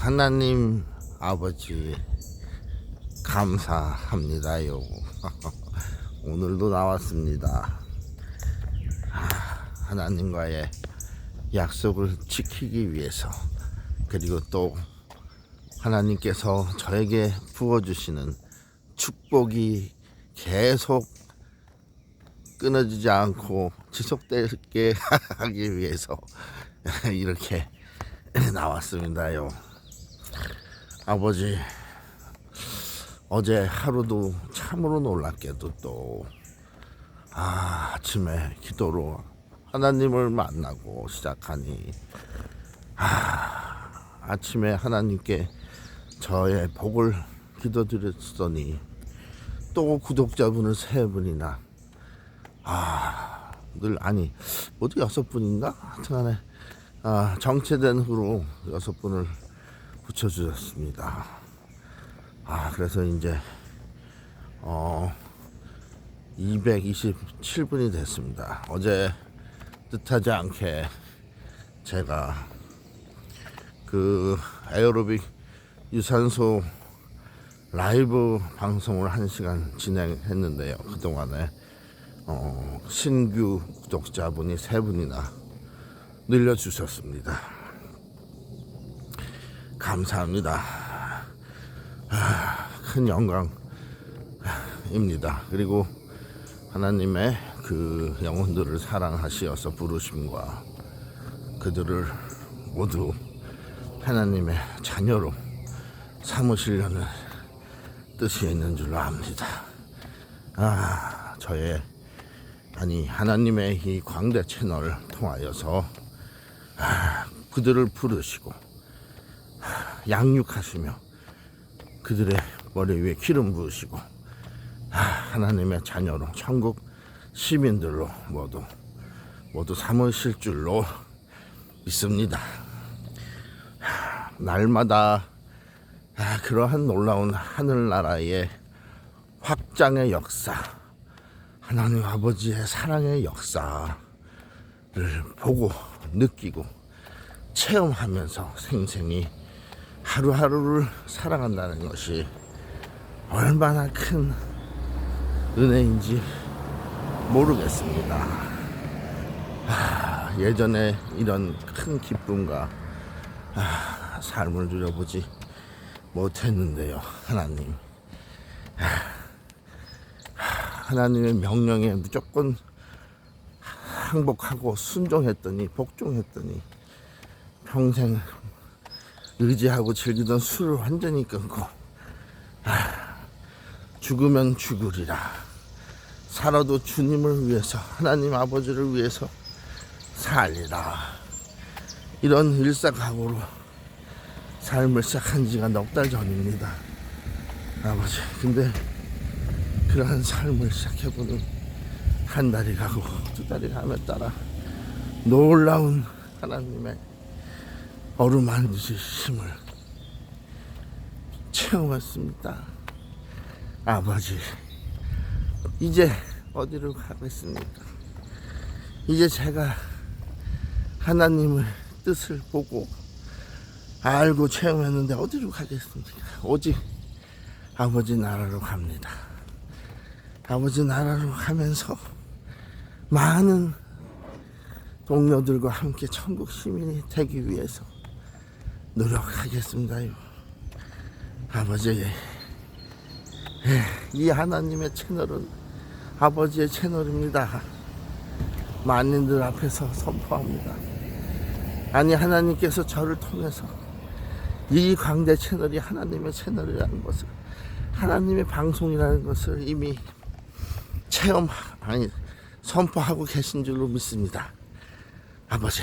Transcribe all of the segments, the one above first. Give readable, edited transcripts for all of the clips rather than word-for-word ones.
하나님 아버지 감사합니다요. 오늘도 나왔습니다. 하나님과의 약속을 지키기 위해서, 그리고 또 하나님께서 저에게 부어주시는 축복이 계속 끊어지지 않고 지속되게 하기 위해서 이렇게 나왔습니다요. 아버지, 어제 하루도 참으로 놀랍게도 또 아침에 기도로 하나님을 만나고 시작하니 아침에 하나님께 저의 복을 기도드렸더니 또 구독자분을 3분이나 모두 6분인가? 하여튼간에 정체된 후로 6분을 붙여주셨습니다. 그래서 이제 227분이 됐습니다. 어제 뜻하지 않게 제가 그 에어로빅 유산소 라이브 방송을 1시간 진행했는데요. 그동안에 신규 구독자분이 3분이나 늘려주셨습니다. 감사합니다. 큰 영광입니다. 그리고 하나님의 그 영혼들을 사랑하시어서 부르심과 그들을 모두 하나님의 자녀로 삼으시려는 뜻이 있는 줄로 압니다. 하나님의 이 광대 채널을 통하여서 그들을 부르시고 양육하시며 그들의 머리 위에 기름 부으시고 하나님의 자녀로 천국 시민들로 모두 삼으실 줄로 믿습니다. 날마다 그러한 놀라운 하늘나라의 확장의 역사, 하나님 아버지의 사랑의 역사를 보고 느끼고 체험하면서 생생히 하루하루를 살아간다는 것이 얼마나 큰 은혜인지 모르겠습니다. 예전에 이런 큰 기쁨과 삶을 누려보지 못했는데요. 하나님의 명령에 무조건 항복하고 순종했더니, 복종했더니 평생 의지하고 즐기던 술을 완전히 끊고 죽으면 죽으리라, 살아도 주님을 위해서, 하나님 아버지를 위해서 살리라, 이런 일사각오로 삶을 시작한 지가 넉 달 전입니다. 아버지, 근데 그러한 삶을 시작해보는 한 달이 가고 2달이 감에 따라 놀라운 하나님의 어루만지심을 체험했습니다. 아버지, 이제 어디로 가겠습니까? 이제 제가 하나님의 뜻을 보고 알고 체험했는데 어디로 가겠습니까? 오직 아버지 나라로 갑니다. 아버지 나라로 가면서 많은 동료들과 함께 천국 시민이 되기 위해서 노력하겠습니다요. 아버지, 이 하나님의 채널은 아버지의 채널입니다. 만인들 앞에서 선포합니다. 하나님께서 저를 통해서 이 광대 채널이 하나님의 채널이라는 것을, 하나님의 방송이라는 것을 이미 선포하고 계신 줄로 믿습니다. 아버지,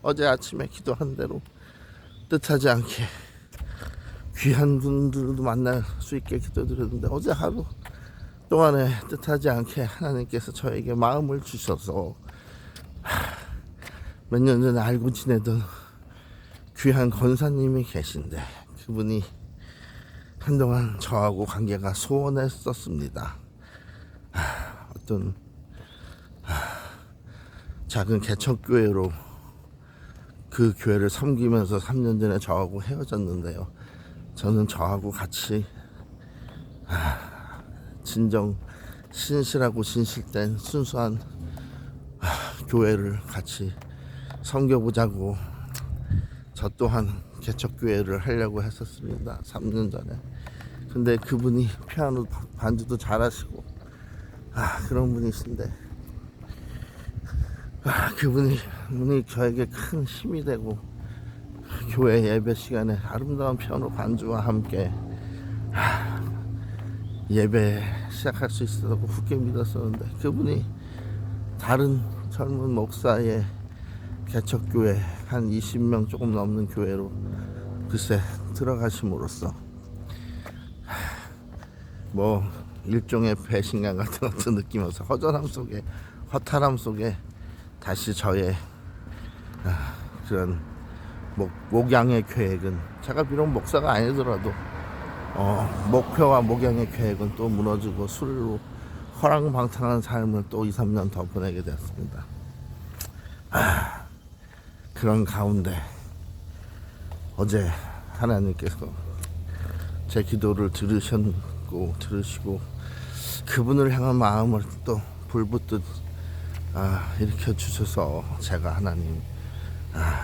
어제 아침에 기도한 대로 뜻하지 않게 귀한 분들도 만날 수 있게 기도드렸는데, 어제 하루 동안에 뜻하지 않게 하나님께서 저에게 마음을 주셔서 몇 년 전에 알고 지내던 귀한 권사님이 계신데, 그분이 한동안 저하고 관계가 소원했었습니다. 어떤 작은 개척교회로 그 교회를 섬기면서 3년 전에 저하고 헤어졌는데요. 저는 저하고 같이 진정 신실하고 진실된 순수한 교회를 같이 섬겨보자고 저 또한 개척교회를 하려고 했었습니다. 3년 전에. 근데 그분이 피아노 반주도 잘하시고 그런 분이신데 그분이 저에게 큰 힘이 되고 교회 예배 시간에 아름다운 피아노 반주와 함께 예배 시작할 수 있었다고 굳게 믿었었는데 그분이 다른 젊은 목사의 개척교회 한 20명 조금 넘는 교회로 글쎄 들어가심으로써 뭐 일종의 배신감 같은 것도 느끼면서 허전함 속에 허탈함 속에 다시 저의 그런 목양의 계획은 제가 비록 목사가 아니더라도 목표와 목양의 계획은 또 무너지고 술로 허랑방탕한 삶을 또 2, 3년 더 보내게 되었습니다. 그런 가운데 어제 하나님께서 제 기도를 들으시고 그분을 향한 마음을 또 불붙듯 일으켜 주셔서 제가 하나님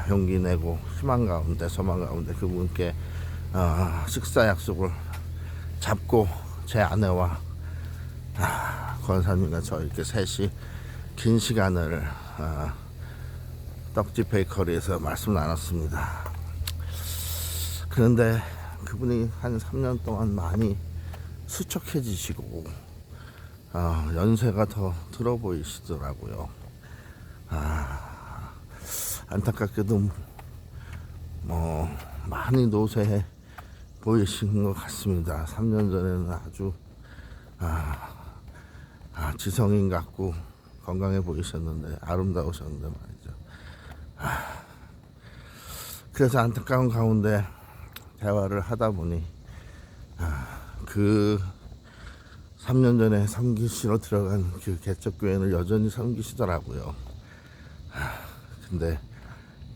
용기 내고 희망 가운데 소망 가운데 그분께 식사 약속을 잡고 제 아내와 권사님과 저 이렇게 셋이 긴 시간을 떡집 베이커리에서 말씀 나눴습니다. 그런데 그분이 한 3년 동안 많이 수척해지시고 연세가 더 들어 보이시더라고요. 안타깝게도 뭐 많이 노쇠해 보이신 것 같습니다. 3년 전에는 아주 지성인 같고 건강해 보이셨는데 아름다우셨는데 말이죠. 그래서 안타까운 가운데 대화를 하다 보니 그 3년 전에 섬기시러 들어간 그 개척교회는 여전히 섬기시더라고요. 근데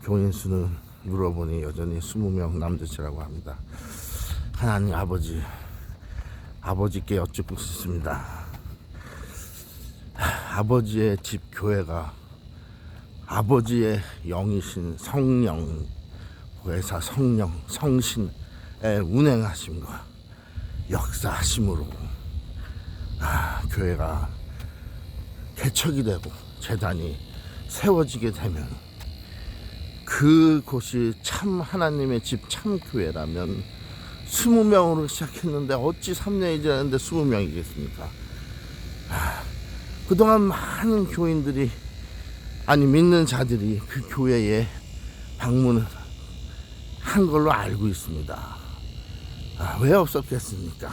교인 수는 물어보니 여전히 20명 남짓이라고 합니다. 하나님 아버지께 여쭙고 싶습니다. 아버지의 집 교회가 아버지의 영이신 성령 회사 성신의 운행하심과 역사하심으로 교회가 개척이 되고 재단이 세워지게 되면 그곳이 참 하나님의 집 참 교회라면 20명으로 시작했는데 어찌 3년이 지났는데 20명이겠습니까? 그동안 많은 교인들이 믿는 자들이 그 교회에 방문을 한 걸로 알고 있습니다. 왜 없었겠습니까?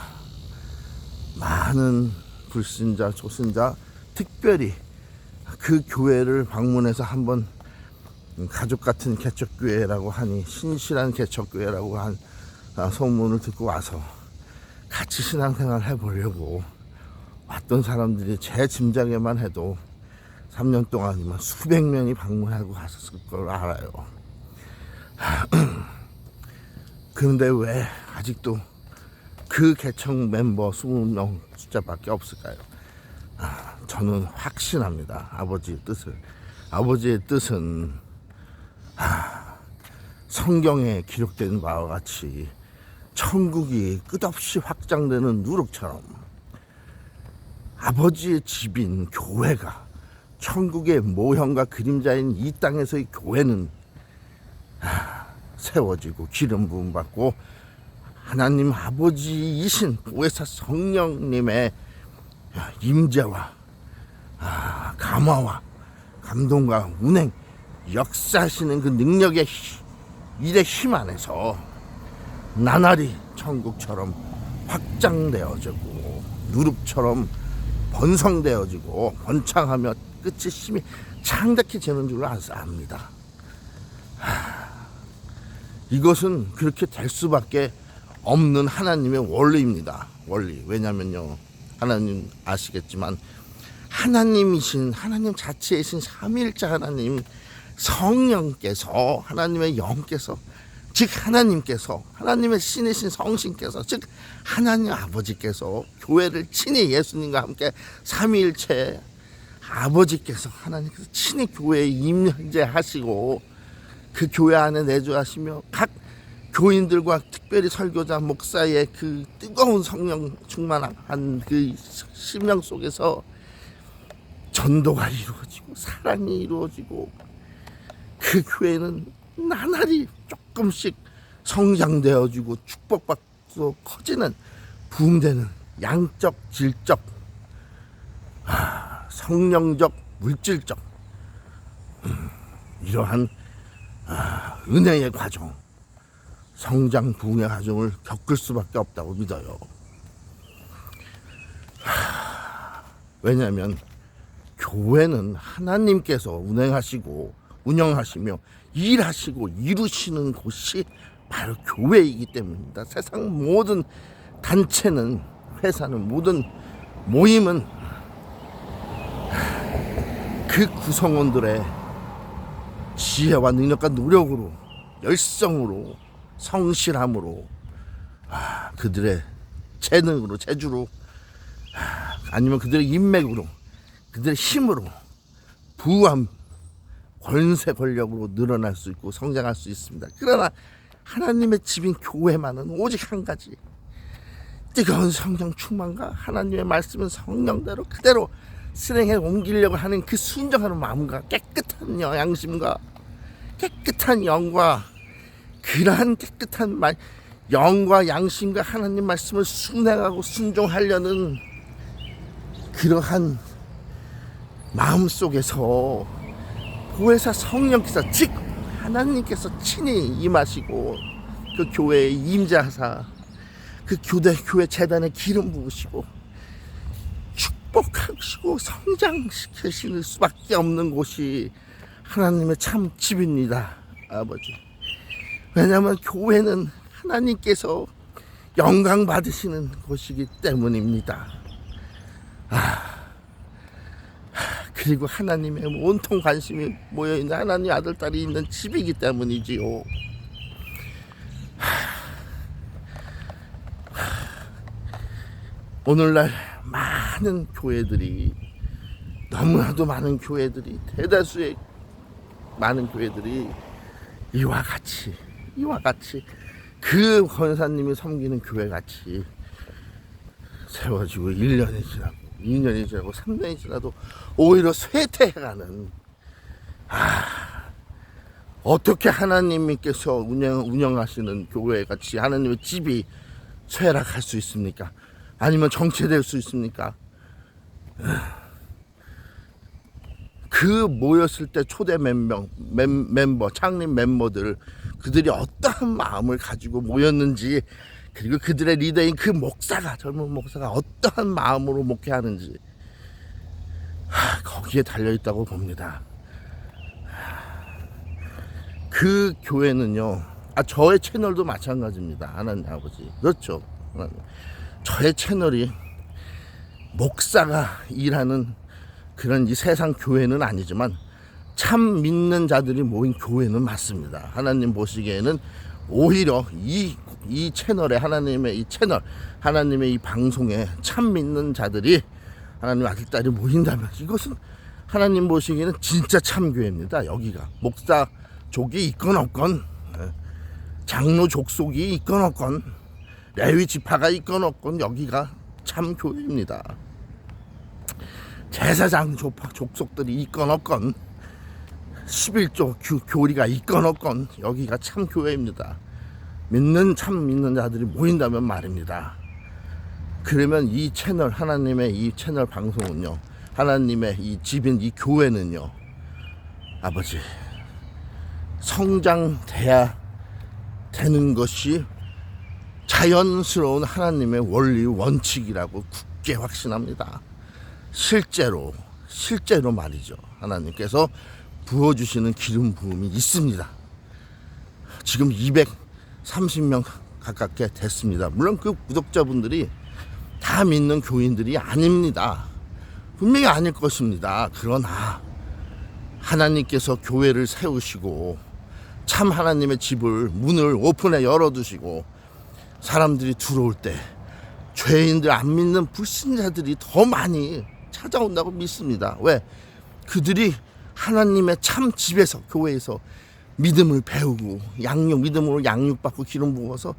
많은 불신자, 초신자, 특별히 그 교회를 방문해서 한번 가족 같은 개척교회라고 하니 신실한 개척교회라고 한 소문을 듣고 와서 같이 신앙생활 해보려고 왔던 사람들이 제 짐작에만 해도 3년 동안이면 수백 명이 방문하고 갔었을 걸 알아요. 그런데 왜 아직도 그 개척 멤버 20명 숫자밖에 없을까요? 저는 확신합니다. 아버지의 뜻은 성경에 기록된 바와 같이 천국이 끝없이 확장되는 누룩처럼 아버지의 집인 교회가 천국의 모형과 그림자인 이 땅에서의 교회는 세워지고 기름 부음 받고 하나님 아버지이신 보혜사 성령님의 임재와 감화와 감동과 운행 역사하시는 그 능력의 일의 힘 안에서 나날이 천국처럼 확장되어지고 누룩처럼 번성되어지고 번창하며 끝이 심히 창백해지는 줄로 압니다. 이것은 그렇게 될 수밖에 없는 하나님의 원리입니다. 원리. 왜냐면요, 하나님 아시겠지만 하나님 자체이신 삼위일체 하나님 성령께서, 하나님의 영께서, 즉 하나님께서, 하나님의 신이신 성신께서, 즉 하나님 아버지께서 교회를 친히 예수님과 함께 삼위일체 아버지께서, 하나님께서 친히 교회에 임재하시고 그 교회 안에 내주하시며 각 교인들과 특별히 설교자 목사의 그 뜨거운 성령 충만한 그 심령 속에서 전도가 이루어지고 사랑이 이루어지고 그 교회는 나날이 조금씩 성장되어지고 축복받고 커지는 부흥되는 양적 질적 성령적 물질적 이러한 은혜의 과정, 성장 부흥의 과정을 겪을 수밖에 없다고 믿어요. 왜냐하면 교회는 하나님께서 운영하시며 일하시고 이루시는 곳이 바로 교회이기 때문입니다. 세상 모든 단체는, 회사는, 모든 모임은 그 구성원들의 지혜와 능력과 노력으로, 열성으로, 성실함으로, 그들의 재능으로, 재주로, 아니면 그들의 인맥으로, 그들의 힘으로, 부함, 권세, 권력으로 늘어날 수 있고 성장할 수 있습니다. 그러나 하나님의 집인 교회만은 오직 한 가지, 뜨거운 성령 충만과 하나님의 말씀은 성령대로 그대로 실행해 옮기려고 하는 그 순종하는 마음과 깨끗한 양심과 깨끗한 영과, 그러한 깨끗한 영과 양심과 하나님 말씀을 순행하고 순종하려는 그러한 마음 속에서 보혜사 성령께서, 즉 하나님께서 친히 임하시고 그 교회에 임재하사 그 교회 재단에 기름 부으시고 축복하시고 성장시키실 수밖에 없는 곳이 하나님의 참 집입니다, 아버지. 왜냐하면 교회는 하나님께서 영광 받으시는 곳이기 때문입니다. 그리고 하나님의 온통 관심이 모여있는 하나님 아들, 딸이 있는 집이기 때문이지요. 오늘날 많은 교회들이, 너무나도 많은 교회들이, 대다수의 많은 교회들이 이와 같이 그 권사님이 섬기는 교회같이 세워지고 1년이 지나고 2년이 지나고 3년이 지나도 오히려 쇠퇴해가는, 어떻게 하나님께서 운영하시는 교회같이 하나님의 집이 쇠락할 수 있습니까? 아니면 정체될 수 있습니까? 그 모였을 때 초대 멤버, 창립 멤버들, 그들이 어떠한 마음을 가지고 모였는지, 그리고 그들의 리더인 그 목사가, 젊은 목사가 어떠한 마음으로 목회하는지, 거기에 달려있다고 봅니다. 그 교회는요, 저의 채널도 마찬가지입니다. 하나님 아버지, 그렇죠. 저의 채널이 목사가 일하는 그런 이 세상 교회는 아니지만 참 믿는 자들이 모인 교회는 맞습니다. 하나님 보시기에는 오히려 이 채널에, 하나님의 이 채널, 하나님의 이 방송에 참 믿는 자들이, 하나님 아들, 딸이 모인다면 이것은 하나님 보시기에는 진짜 참교회입니다. 여기가 목사족이 있건 없건, 장로 족속이 있건 없건, 레위 지파가 있건 없건, 여기가 참교회입니다. 제사장 족속들이 있건 없건, 11조 교리가 있건 없건, 여기가 참 교회입니다. 참 믿는 자들이 모인다면 말입니다. 그러면 이 채널, 하나님의 이 채널 방송은요, 하나님의 이 집인 이 교회는요, 아버지, 성장돼야 되는 것이 자연스러운 하나님의 원리 원칙이라고 굳게 확신합니다. 실제로 말이죠. 하나님께서 부어주시는 기름 부음이 있습니다. 지금 230명 가깝게 됐습니다. 물론 그 구독자분들이 다 믿는 교인들이 아닙니다. 분명히 아닐 것입니다. 그러나 하나님께서 교회를 세우시고 참 하나님의 집을 문을 오픈해 열어두시고 사람들이 들어올 때 죄인들 안 믿는 불신자들이 더 많이 찾아온다고 믿습니다. 왜? 그들이 하나님의 참 집에서 교회에서 믿음을 배우고 믿음으로 양육받고 기름 부어서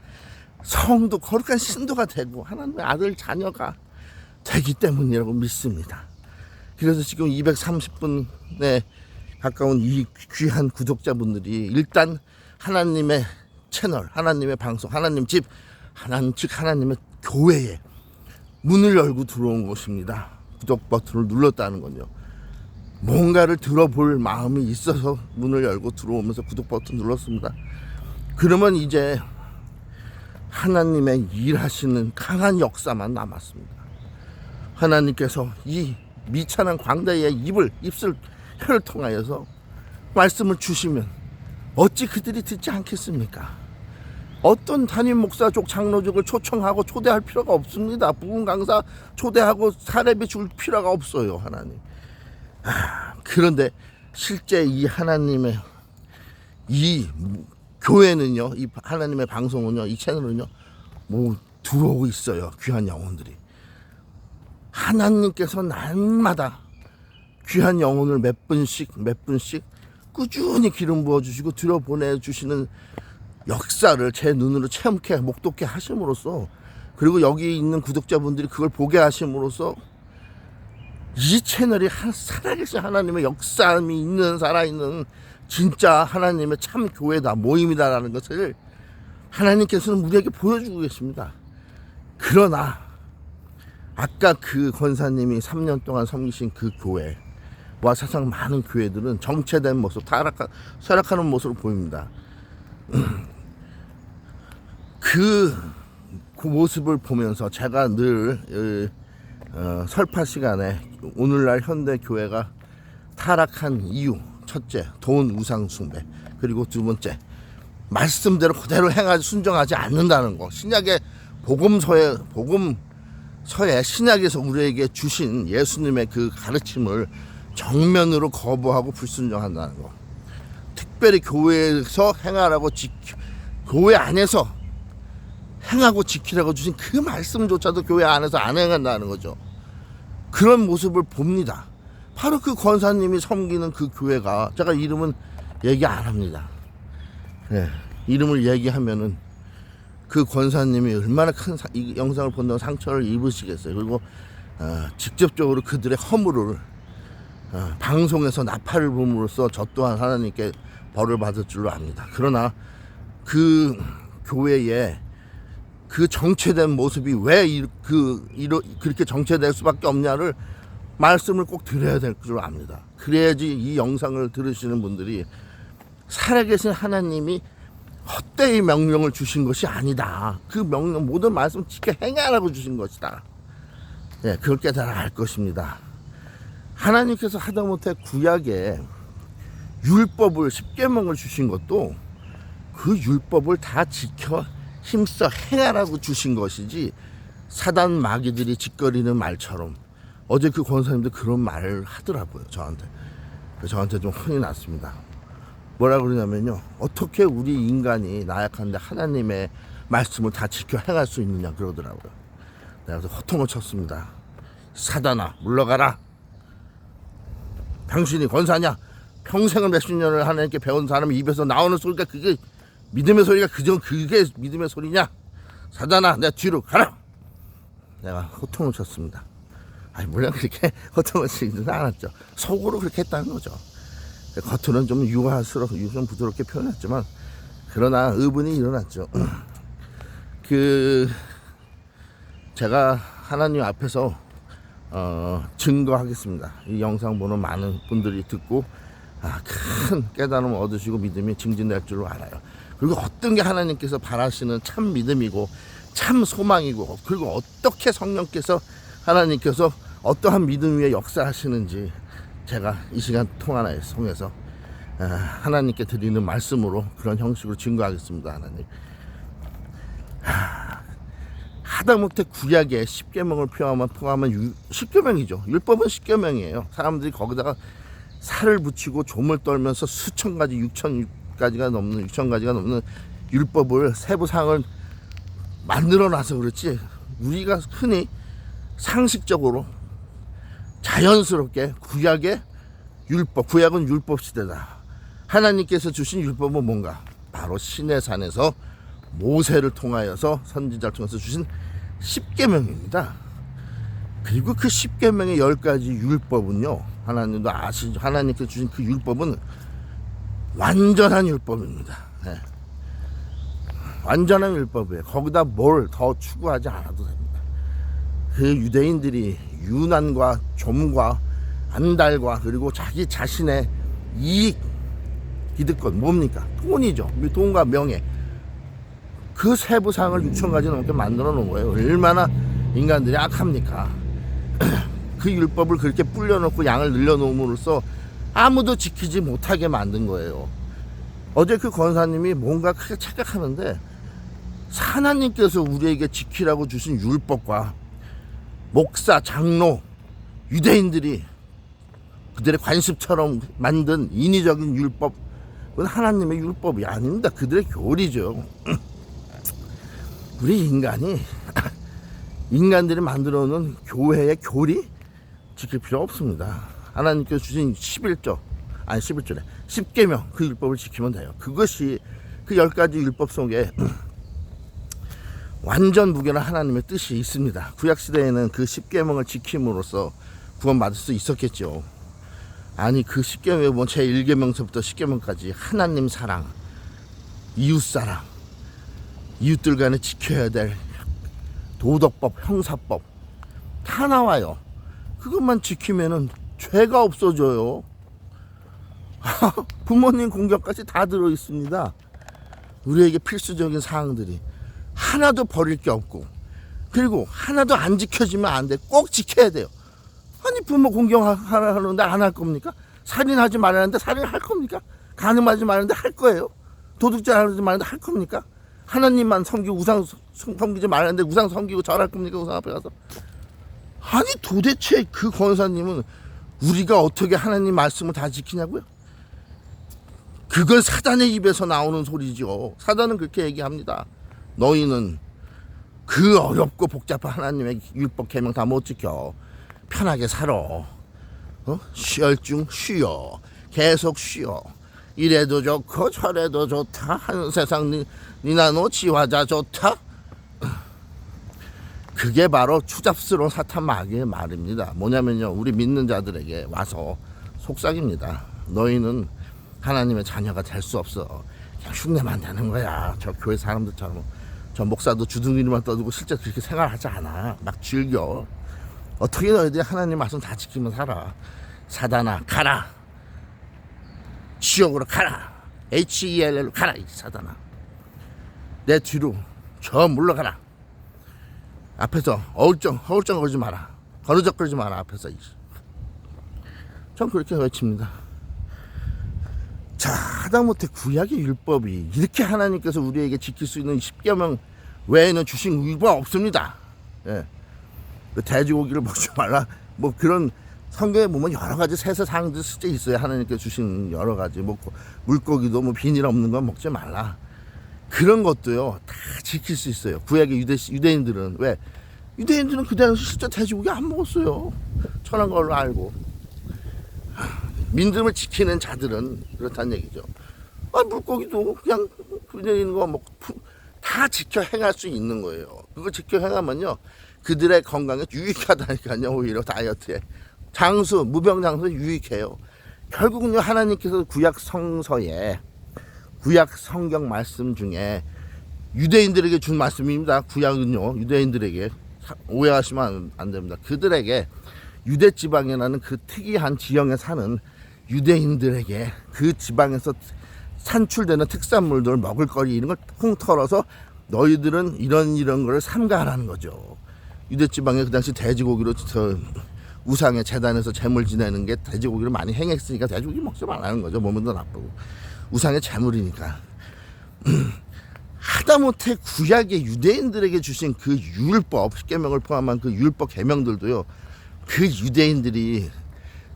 성도 거룩한 신도가 되고 하나님의 아들 자녀가 되기 때문이라고 믿습니다. 그래서 지금 230분에 가까운 이 귀한 구독자분들이 일단 하나님의 채널, 하나님의 방송, 하나님 집, 하나님의 교회에 문을 열고 들어온 것입니다. 구독 버튼을 눌렀다는 건요. 뭔가를 들어볼 마음이 있어서 문을 열고 들어오면서 구독 버튼 눌렀습니다. 그러면 이제 하나님의 일하시는 강한 역사만 남았습니다. 하나님께서 이 미천한 광대의 입술 혀를 통하여서 말씀을 주시면 어찌 그들이 듣지 않겠습니까? 어떤 담임 목사족 장로족을 초청하고 초대할 필요가 없습니다. 부흥 강사 초대하고 사례비 줄 필요가 없어요. 하나님. 그런데 실제 이 하나님의 이 교회는요, 이 하나님의 방송은요, 이 채널은요, 뭐 들어오고 있어요. 귀한 영혼들이. 하나님께서 날마다 귀한 영혼을 몇 분씩 꾸준히 기름 부어주시고 들여보내주시는 역사를 제 눈으로 체험케 목도케 하심으로써, 그리고 여기 있는 구독자분들이 그걸 보게 하심으로써 이 채널이 살아계신 하나님의 역사함이 있는 살아있는 진짜 하나님의 참 교회다, 모임이다라는 것을 하나님께서는 우리에게 보여주고 계십니다. 그러나 아까 그 권사님이 3년 동안 섬기신 그 교회와 세상 많은 교회들은 정체된 모습, 쇠락하는 모습을 보입니다. 그 모습을 보면서 제가 늘 설파 시간에 오늘날 현대 교회가 타락한 이유, 첫째, 돈 우상 숭배, 그리고 두 번째, 말씀대로 그대로 행하지 순종하지 않는다는 거. 신약의 복음서에 신약에서 우리에게 주신 예수님의 그 가르침을 정면으로 거부하고 불순종한다는 거. 특별히 교회에서 행하라고 교회 안에서 행하고 지키라고 주신 그 말씀조차도 교회 안에서 안 행한다는 거죠. 그런 모습을 봅니다. 바로 그 권사님이 섬기는 그 교회가, 제가 이름은 얘기 안 합니다. 네, 이름을 얘기하면은 그 권사님이 얼마나 큰 이 영상을 본다고 상처를 입으시겠어요. 그리고 직접적으로 그들의 허물을 방송에서 나팔을 부음으로써 저 또한 하나님께 벌을 받을 줄로 압니다. 그러나 그 교회에 그 정체된 모습이 왜 그렇게 정체될 수밖에 없냐를 말씀을 꼭 드려야 될 줄 압니다. 그래야지 이 영상을 들으시는 분들이 살아계신 하나님이 헛되이 명령을 주신 것이 아니다. 그 명령, 모든 말씀 지켜 행하라고 주신 것이다. 네, 그걸 깨달아 알 것입니다. 하나님께서 하다못해 구약에 율법을 10계명을 주신 것도 그 율법을 다 지켜 힘써 행하라고 주신 것이지, 사단 마귀들이 짓거리는 말처럼 어제 그 권사님도 그런 말을 하더라고요. 저한테 좀 혼이 났습니다. 뭐라 그러냐면요, 어떻게 우리 인간이 나약한데 하나님의 말씀을 다 지켜 행할 수 있느냐 그러더라고요. 내가 그래서 호통을 쳤습니다. 사단아, 물러가라. 당신이 권사냐? 평생을 몇십 년을 하나님께 배운 사람이 입에서 나오는 소리가 그게 믿음의 소리가 그게 믿음의 소리냐? 사단아, 내 뒤로 가라. 내가 호통을 쳤습니다. 아니, 물론 그렇게 호통을 치지는 않았죠. 속으로 그렇게 했다는 거죠. 겉으로는 좀 좀 부드럽게 표현했지만, 그러나 의문이 일어났죠. 제가 하나님 앞에서 증거하겠습니다. 이 영상 보는 많은 분들이 듣고 큰 깨달음을 얻으시고 믿음이 증진될 줄로 알아요. 그리고 어떤 게 하나님께서 바라시는 참 믿음이고 참 소망이고, 그리고 어떻게 성령께서 하나님께서 어떠한 믿음 위에 역사하시는지 제가 이 시간 통해서 하나님께 드리는 말씀으로 그런 형식으로 증거하겠습니다. 하나님, 하다못해 구약에 10계명을 포함하면 10계명이죠. 율법은 10계명이에요. 사람들이 거기다가 살을 붙이고 조물 떨면서 수천 가지 6천 가지가 넘는 율법을 세부상을 만들어 놔서 그렇지, 우리가 흔히 상식적으로 자연스럽게 구약의 율법, 구약은 율법 시대다. 하나님께서 주신 율법은 뭔가? 바로 시내산에서 모세를 통하여서 선지자를 통해서 주신 10계명입니다. 그리고 그 10계명의 10가지 율법은요, 하나님도 아시죠? 하나님께서 주신 그 율법은 완전한 율법입니다. 네. 완전한 율법이에요. 거기다 뭘 더 추구하지 않아도 됩니다. 그 유대인들이 유난과 좀과 안달과 그리고 자기 자신의 이익, 기득권, 뭡니까? 돈이죠. 돈과 명예. 그 세부상을 6천 가지 넘게 만들어 놓은 거예요. 얼마나 인간들이 악합니까? 그 율법을 그렇게 불려놓고 양을 늘려놓음으로써 아무도 지키지 못하게 만든 거예요. 어제 그 권사님이 뭔가 크게 착각하는데, 하나님께서 우리에게 지키라고 주신 율법과 목사, 장로, 유대인들이 그들의 관습처럼 만든 인위적인 율법은 하나님의 율법이 아닙니다. 그들의 교리죠. 우리 인간들이 만들어 놓은 교회의 교리 지킬 필요 없습니다. 하나님께서 주신 11절에 10계명 그 율법을 지키면 돼요. 그것이 그 10가지 율법 속에 완전 무결한 하나님의 뜻이 있습니다. 구약시대에는 그 10계명을 지킴으로써 구원받을 수 있었겠죠. 아니, 그 10계명에 보면 제1계명서부터 10계명까지 하나님 사랑, 이웃사랑, 이웃들 간에 지켜야 될 도덕법, 형사법 다 나와요. 그것만 지키면은 죄가 없어져요. 부모님 공격까지 다 들어있습니다. 우리에게 필수적인 사항들이 하나도 버릴 게 없고, 그리고 하나도 안 지켜지면 안 돼. 꼭 지켜야 돼요. 아니, 부모 공경하는데 안 할 겁니까? 살인하지 말라는데 살인할 겁니까? 간음하지 말라는데 할 거예요. 도둑질 하지 말라는데 할 겁니까? 하나님만 섬기고 우상 섬기지 말라는데 우상 섬기고 절할 겁니까? 우상 앞에 가서. 아니, 도대체 그 권사님은 우리가 어떻게 하나님 말씀을 다 지키냐고요? 그건 사단의 입에서 나오는 소리죠. 사단은 그렇게 얘기합니다. 너희는 그 어렵고 복잡한 하나님의 율법 계명 다 못 지켜. 편하게 살아. 쉬얼 중 쉬어. 계속 쉬어. 이래도 좋고 저래도 좋다. 한 세상 니나 너 지화자 좋다. 그게 바로 추잡스러운 사탄 마귀의 말입니다. 뭐냐면요, 우리 믿는 자들에게 와서 속삭입니다. 너희는 하나님의 자녀가 될 수 없어. 그냥 흉내만 내는 거야. 저 교회 사람들처럼. 저 목사도 주둥이만 떠들고 실제 그렇게 생활하지 않아. 막 즐겨. 어떻게 너희들이 하나님 말씀 다 지키면 살아. 사단아, 가라. 지옥으로 가라. HELL로 가라. 이 사단아, 내 뒤로 저 물러가라. 앞에서 허울쩡거리지 마라. 거르적거리지 마라. 앞에서. 전 그렇게 외칩니다. 자, 하다못해 구약의 율법이 이렇게 하나님께서 우리에게 지킬 수 있는 10계명 외에는 주신 율법 없습니다. 예. 돼지고기를 먹지 말라. 뭐 그런 성경에 보면 여러 가지 세세사항들이 실제 있어요. 하나님께서 주신 여러 가지. 뭐 물고기도 뭐 비닐 없는 건 먹지 말라. 그런 것도요, 다 지킬 수 있어요. 구약의 유대인들은. 왜? 유대인들은 그 당시 실제 돼지고기 안 먹었어요. 천한 걸로 알고. 믿음을 지키는 자들은 그렇다는 얘기죠. 물고기도 그냥 있는 거 먹고 다 지켜 행할 수 있는 거예요. 그거 지켜 행하면요, 그들의 건강에 유익하다니까요. 오히려 다이어트에. 무병장수에 유익해요. 결국은요, 하나님께서 구약 성서에, 구약 성경 말씀 중에 유대인들에게 준 말씀입니다. 구약은요, 유대인들에게, 오해하시면 안 됩니다. 그들에게, 유대 지방이라는 그 특이한 지형에 사는 유대인들에게 그 지방에서 산출되는 특산물들, 먹을거리 이런 걸 통 털어서 너희들은 이런 거를 삼가하라는 거죠. 유대 지방에 그 당시 돼지고기로 우상의 제단에서 제물 지내는 게 돼지고기를 많이 행했으니까 돼지고기 먹지 말라는 거죠. 몸은 더 나쁘고. 우상의 제물이니까. 하다못해 구약의 유대인들에게 주신 그 율법, 10계명을 포함한 그 율법 계명들도요, 그 유대인들이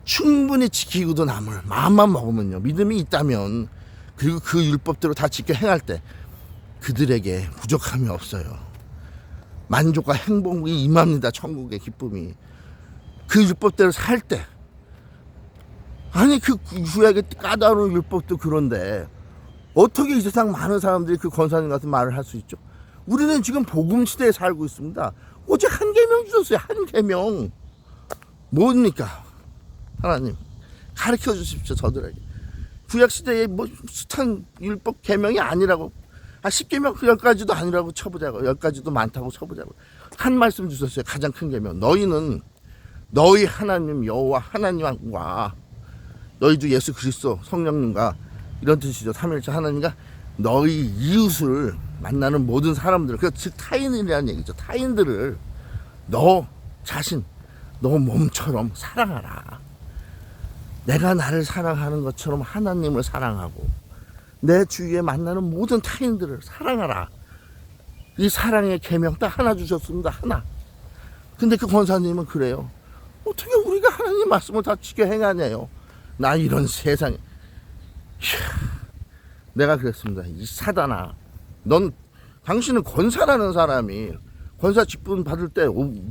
충분히 지키고도 남을 마음만 먹으면요, 믿음이 있다면, 그리고 그 율법대로 다 지켜 행할 때 그들에게 부족함이 없어요. 만족과 행복이 임합니다. 천국의 기쁨이. 그 율법대로 살 때. 아니 그 구약의 까다로운 율법도 그런데 어떻게 이 세상 많은 사람들이 그 권사님 같은 말을 할 수 있죠? 우리는 지금 복음 시대에 살고 있습니다. 오직 한 계명 주셨어요. 한 계명. 뭡니까? 하나님 가르쳐 주십시오. 저들에게. 구약 시대에 뭐 숱한 율법 계명이 아니라고, 10계명 10가지도 아니라고 쳐보자고, 10가지도 많다고 쳐보자고, 한 말씀 주셨어요. 가장 큰 계명. 너희는 너희 하나님 여호와 하나님과 너희 주 예수 그리스도 성령님과, 이런 뜻이죠. 삼위일체 하나님과 너희 이웃을 만나는 모든 사람들, 즉 타인이라는 얘기죠. 타인들을 너 자신, 너 몸처럼 사랑하라. 내가 나를 사랑하는 것처럼 하나님을 사랑하고 내 주위에 만나는 모든 타인들을 사랑하라. 이 사랑의 계명 딱 하나 주셨습니다. 하나. 근데 그 권사님은 그래요. 어떻게 우리가 하나님 말씀을 다 지켜 행하냐요. 나 이런 세상에. 내가 그랬습니다. 이 사단아, 당신은 권사라는 사람이 권사 직분 받을 때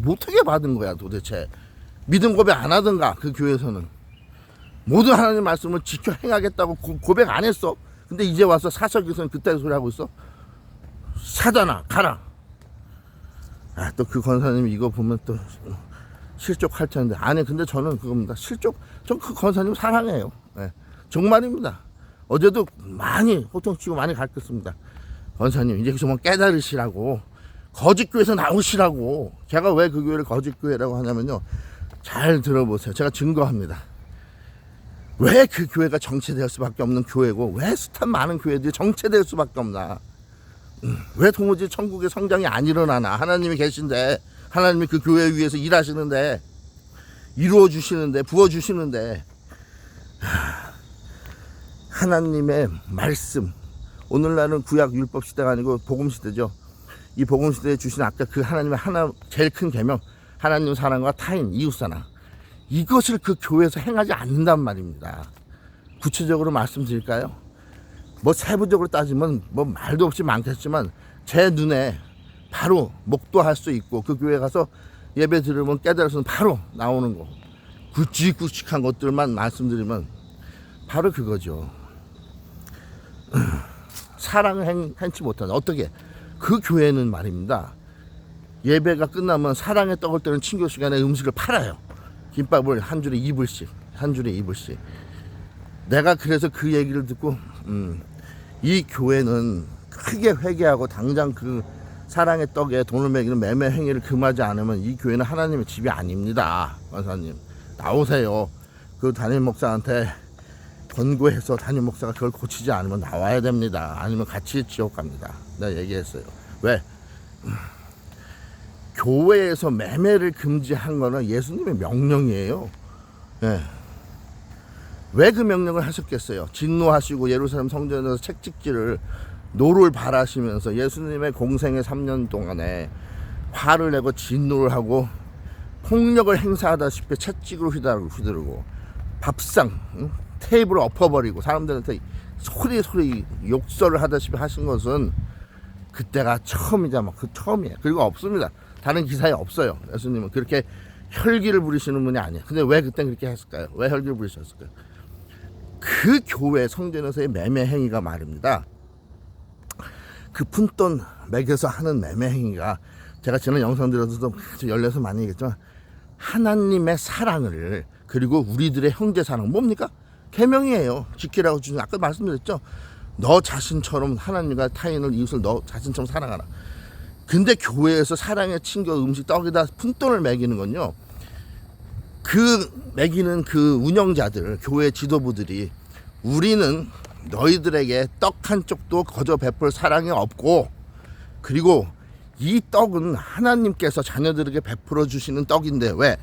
어떻게 받은 거야 도대체. 믿음 고백 안 하던가. 그 교회에서는 모든 하나님 말씀을 지켜 행하겠다고 고백 안 했어. 근데 이제 와서 사석에서는 그딴 소리 하고 있어. 사단아 가라. 또 그 권사님이 이거 보면 또 실족할 텐데. 아니 근데 저는 그겁니다. 전 그 권사님 사랑해요. 네, 정말입니다. 어제도 많이 호통치고 많이 가르쳤습니다. 권사님 이제 정말 깨달으시라고, 거짓교회에서 나오시라고. 제가 왜 그 교회를 거짓교회라고 하냐면요, 잘 들어보세요. 제가 증거합니다. 왜 그 교회가 정체될 수밖에 없는 교회고, 왜 숱한 많은 교회들이 정체될 수밖에 없나. 왜 도무지 천국의 성장이 안 일어나나. 하나님이 계신데, 하나님이 그 교회 위에서 일하시는데, 이루어주시는데, 부어주시는데, 하나님의 말씀, 오늘날은 구약 율법 시대가 아니고 복음 시대죠. 이 복음 시대에 주신 아까 그 하나님의 하나 제일 큰 계명, 하나님 사랑과 타인, 이웃 사랑, 이것을 그 교회에서 행하지 않는단 말입니다. 구체적으로 말씀드릴까요? 뭐 세부적으로 따지면 뭐 말도 없이 많겠지만 제 눈에 바로 목도할 수 있고, 그 교회 가서 예배 들으면 깨달아서는 바로 나오는 거, 굵직굵직한 것들만 말씀드리면 바로 그거죠. 사랑을 행치 못하는. 어떻게? 그 교회는 말입니다, 예배가 끝나면 사랑의 떡을 뜨는 친교 시간에 음식을 팔아요. 김밥을 한 줄에 2불씩, 한 줄에 2불씩. 내가 그래서 그 얘기를 듣고 이 교회는 크게 회개하고 당장 그 사랑의 떡에 돈을 매기는 매매 행위를 금하지 않으면 이 교회는 하나님의 집이 아닙니다. 권사님 나오세요. 그 담임 목사한테 권고해서 담임 목사가 그걸 고치지 않으면 나와야 됩니다. 아니면 같이 지옥 갑니다. 내가 얘기했어요. 왜? 교회에서 매매를 금지한 거는 예수님의 명령이에요. 네. 왜 그 명령을 하셨겠어요? 진노하시고 예루살렘 성전에서 책찍질을 노를 발하시면서 예수님의 공생의 3년 동안에 화를 내고 진노를 하고 폭력을 행사하다시피 채찍으로 휘두르고 밥상, 테이블을 엎어버리고 사람들한테 소리 욕설을 하다시피 하신 것은 그때가 처음이자 그 처음이에요. 그리고 없습니다. 다른 기사에 없어요. 예수님은 그렇게 혈기를 부리시는 분이 아니에요. 근데 왜 그때 그렇게 했을까요? 왜 혈기를 부리셨을까요? 그 교회 성전에서의 매매 행위가 말입니다. 그 푼돈 매겨서 하는 매매 행위가, 제가 지난 영상들에서도 열려서 많이 얘기했지만, 하나님의 사랑을, 그리고 우리들의 형제 사랑, 뭡니까? 계명이에요. 지키라고 주신, 아까 말씀드렸죠. 너 자신처럼 하나님과 타인을, 이웃을 너 자신처럼 사랑하라. 근데 교회에서 사랑의 친교 음식 떡에다 푼돈을 매기는 건요, 그 매기는 그 운영자들, 교회 지도부들이 우리는 너희들에게 떡 한 쪽도 거저 베풀 사랑이 없고, 그리고 이 떡은 하나님께서 자녀들에게 베풀어 주시는 떡인데, 왜?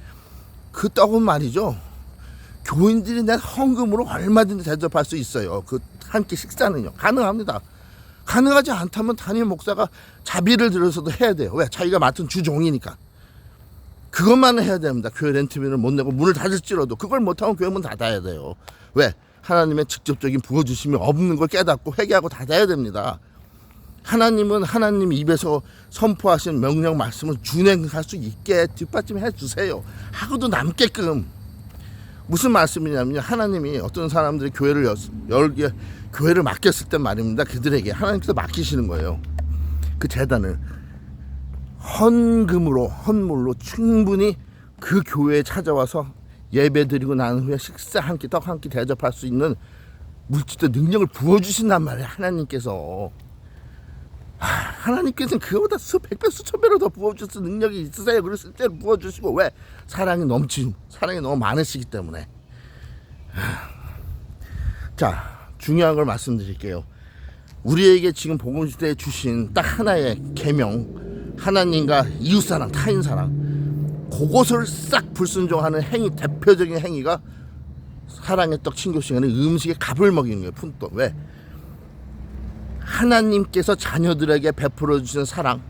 그 떡은 말이죠, 교인들이 낸 헌금으로 얼마든지 대접할 수 있어요. 그 한 끼 식사는요 가능합니다. 가능하지 않다면 담임 목사가 자비를 들여서도 해야 돼요. 왜? 자기가 맡은 주종이니까. 그것만 해야 됩니다. 교회 렌트비를 못 내고 문을 닫을지라도 그걸 못하면 교회 문 닫아야 돼요. 왜? 하나님의 직접적인 부어주심이 없는 걸 깨닫고 회개하고 닫아야 됩니다. 하나님은 하나님 입에서 선포하신 명령 말씀을 준행할 수 있게 뒷받침해 주세요. 하고도 남게끔. 무슨 말씀이냐면요, 하나님이 어떤 사람들이 교회를 교회를 맡겼을 때 말입니다. 그들에게 하나님께서 맡기시는 거예요. 그 재단을 헌금으로, 헌물로 충분히 그 교회에 찾아와서 예배 드리고 난 후에 식사 한 끼, 떡 한 끼 대접할 수 있는 물질적 능력을 부어주신단 말이에요. 하나님께서. 하나님께서는 그거보다 수백 배, 수천 배로 더 부어주실 능력이 있으세요. 그랬을 때 부어주시고. 왜? 사랑이 너무 많으시기 때문에. 자, 중요한 걸 말씀드릴게요. 우리에게 지금 복음시대에 주신 딱 하나의 계명, 하나님과 이웃사랑, 타인사랑, 그것을 싹 불순종하는 행위, 대표적인 행위가 사랑의 떡 친교 시간에 음식에 값을 먹이는 거예요. 푼돈. 왜? 하나님께서 자녀들에게 베풀어 주시는 사랑,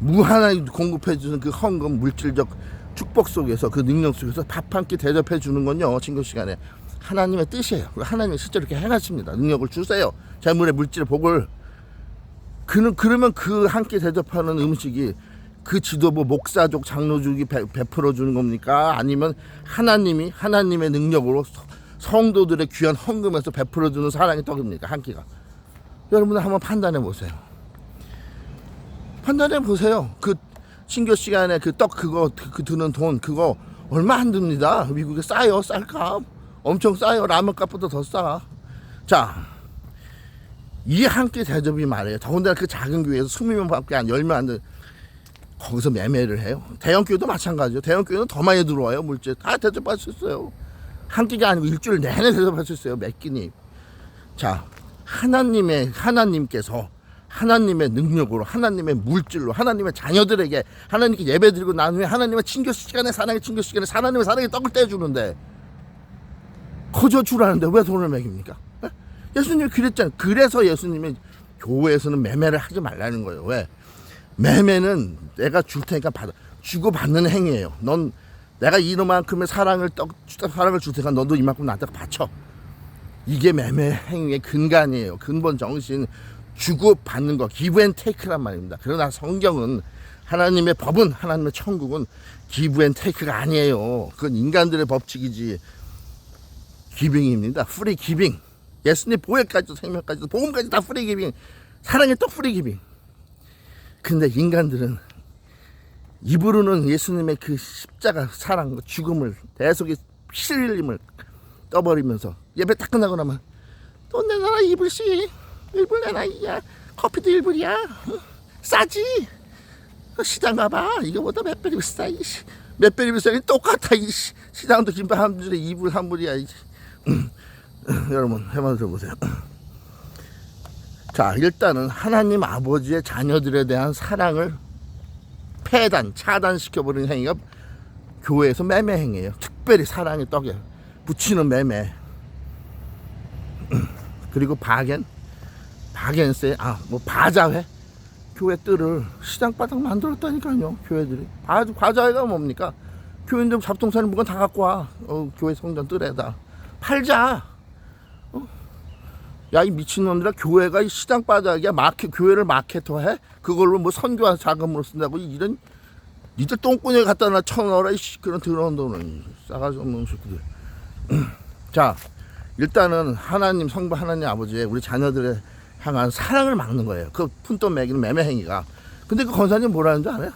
무한하게 공급해 주는 그 헌금, 물질적 축복 속에서, 그 능력 속에서 밥 한 끼 대접해 주는 건요, 친교 시간에 하나님의 뜻이에요. 하나님이 실제로 이렇게 행하십니다. 능력을 주세요. 재물의 물질의 복을. 그러면 그 한 끼 대접하는 음식이 그 지도부, 목사족, 장로족이 베풀어 주는 겁니까? 아니면 하나님의 능력으로 성도들의 귀한 헌금에서 베풀어 주는 사랑의 떡입니까? 한 끼가. 여러분들 한번 판단해 보세요. 판단해 보세요. 그 신교 시간에 그 떡 그거 드는 돈 그거 얼마 안 듭니다. 미국에 싸요. 쌀값 엄청 싸요. 라면 값보다 더 싸. 자, 이 한 끼 대접이 말이에요. 더군다나 그 작은 교회에서 20명밖에 안 10명 안 돼. 거기서 매매를 해요. 대형 교회도 마찬가지죠. 대형 교회는 더 많이 들어와요. 물질 다 대접할 수 있어요. 한 끼가 아니고 일주일 내내 대접할 수 있어요. 몇 끼니. 자, 하나님께서 하나님의 능력으로, 하나님의 물질로, 하나님의 자녀들에게 하나님께 예배드리고 난 후에 하나님의 친교 시간에, 사랑의 친교 시간에 하나님의 사랑의 떡을 떼주는데 거저 주라는데 왜 돈을 매깁니까? 예수님이 그랬잖아요. 그래서 예수님이 교회에서는 매매를 하지 말라는 거예요. 왜? 매매는 내가 줄 테니까 주고받는 행위예요. 내가 이만큼의 사랑을 줄 테니까 너도 이만큼 나한테 바쳐. 이게 매매 행위의 근간이에요. 근본 정신, 주고받는 거, 기브 앤 테이크란 말입니다. 그러나 성경은, 하나님의 법은, 하나님의 천국은 기브 앤 테이크가 아니에요. 그건 인간들의 법칙이지. 기빙입니다. 프리 기빙. 예수님 보혈까지도, 생명까지도, 복음까지 다 프리 기빙. 사랑의 떡 프리 기빙. 근데 인간들은 입으로는 예수님의 그 십자가 사랑, 죽음을, 대속의 피 흘림을 떠버리면서 예배 딱 끝나고 나면 돈 내놔라 2불씩, 1불 내놔. 야, 커피도 1불이야. 싸지. 시장 가봐. 이거보다 몇 배리 비싸. 몇 배리 비싸니 똑같아. 시장도 김밥 한 줄에 2불 3불이야. 여러분 해만 들어보세요. 자, 일단은 하나님 아버지의 자녀들에 대한 사랑을 차단시켜버리는 행위가 교회에서 매매 행위예요. 특별히 사랑의 떡에 붙이는 매매. 그리고 바겐세, 바자회. 교회 뜰을 시장바닥 만들었다니까요. 교회들이. 바자회가 뭡니까? 교회인들 잡동사니 물건 다 갖고 와. 교회 성전 뜰에다 팔자. 야, 이 미친놈들아, 교회가 이 시장바닥이야. 교회를 마케터해? 그걸로 뭐 선교한 자금으로 쓴다고. 이런 니들 똥꾸니에 갖다 놔 쳐넣어라. 그런 더러운 돈은 싸가지 없는 새끼들. 자, 일단은 하나님, 성부 하나님 아버지의 우리 자녀들의 향한 사랑을 막는 거예요. 그 푼돈 매기는 매매 행위가. 근데 그 권사님 뭐라는 줄 알아요?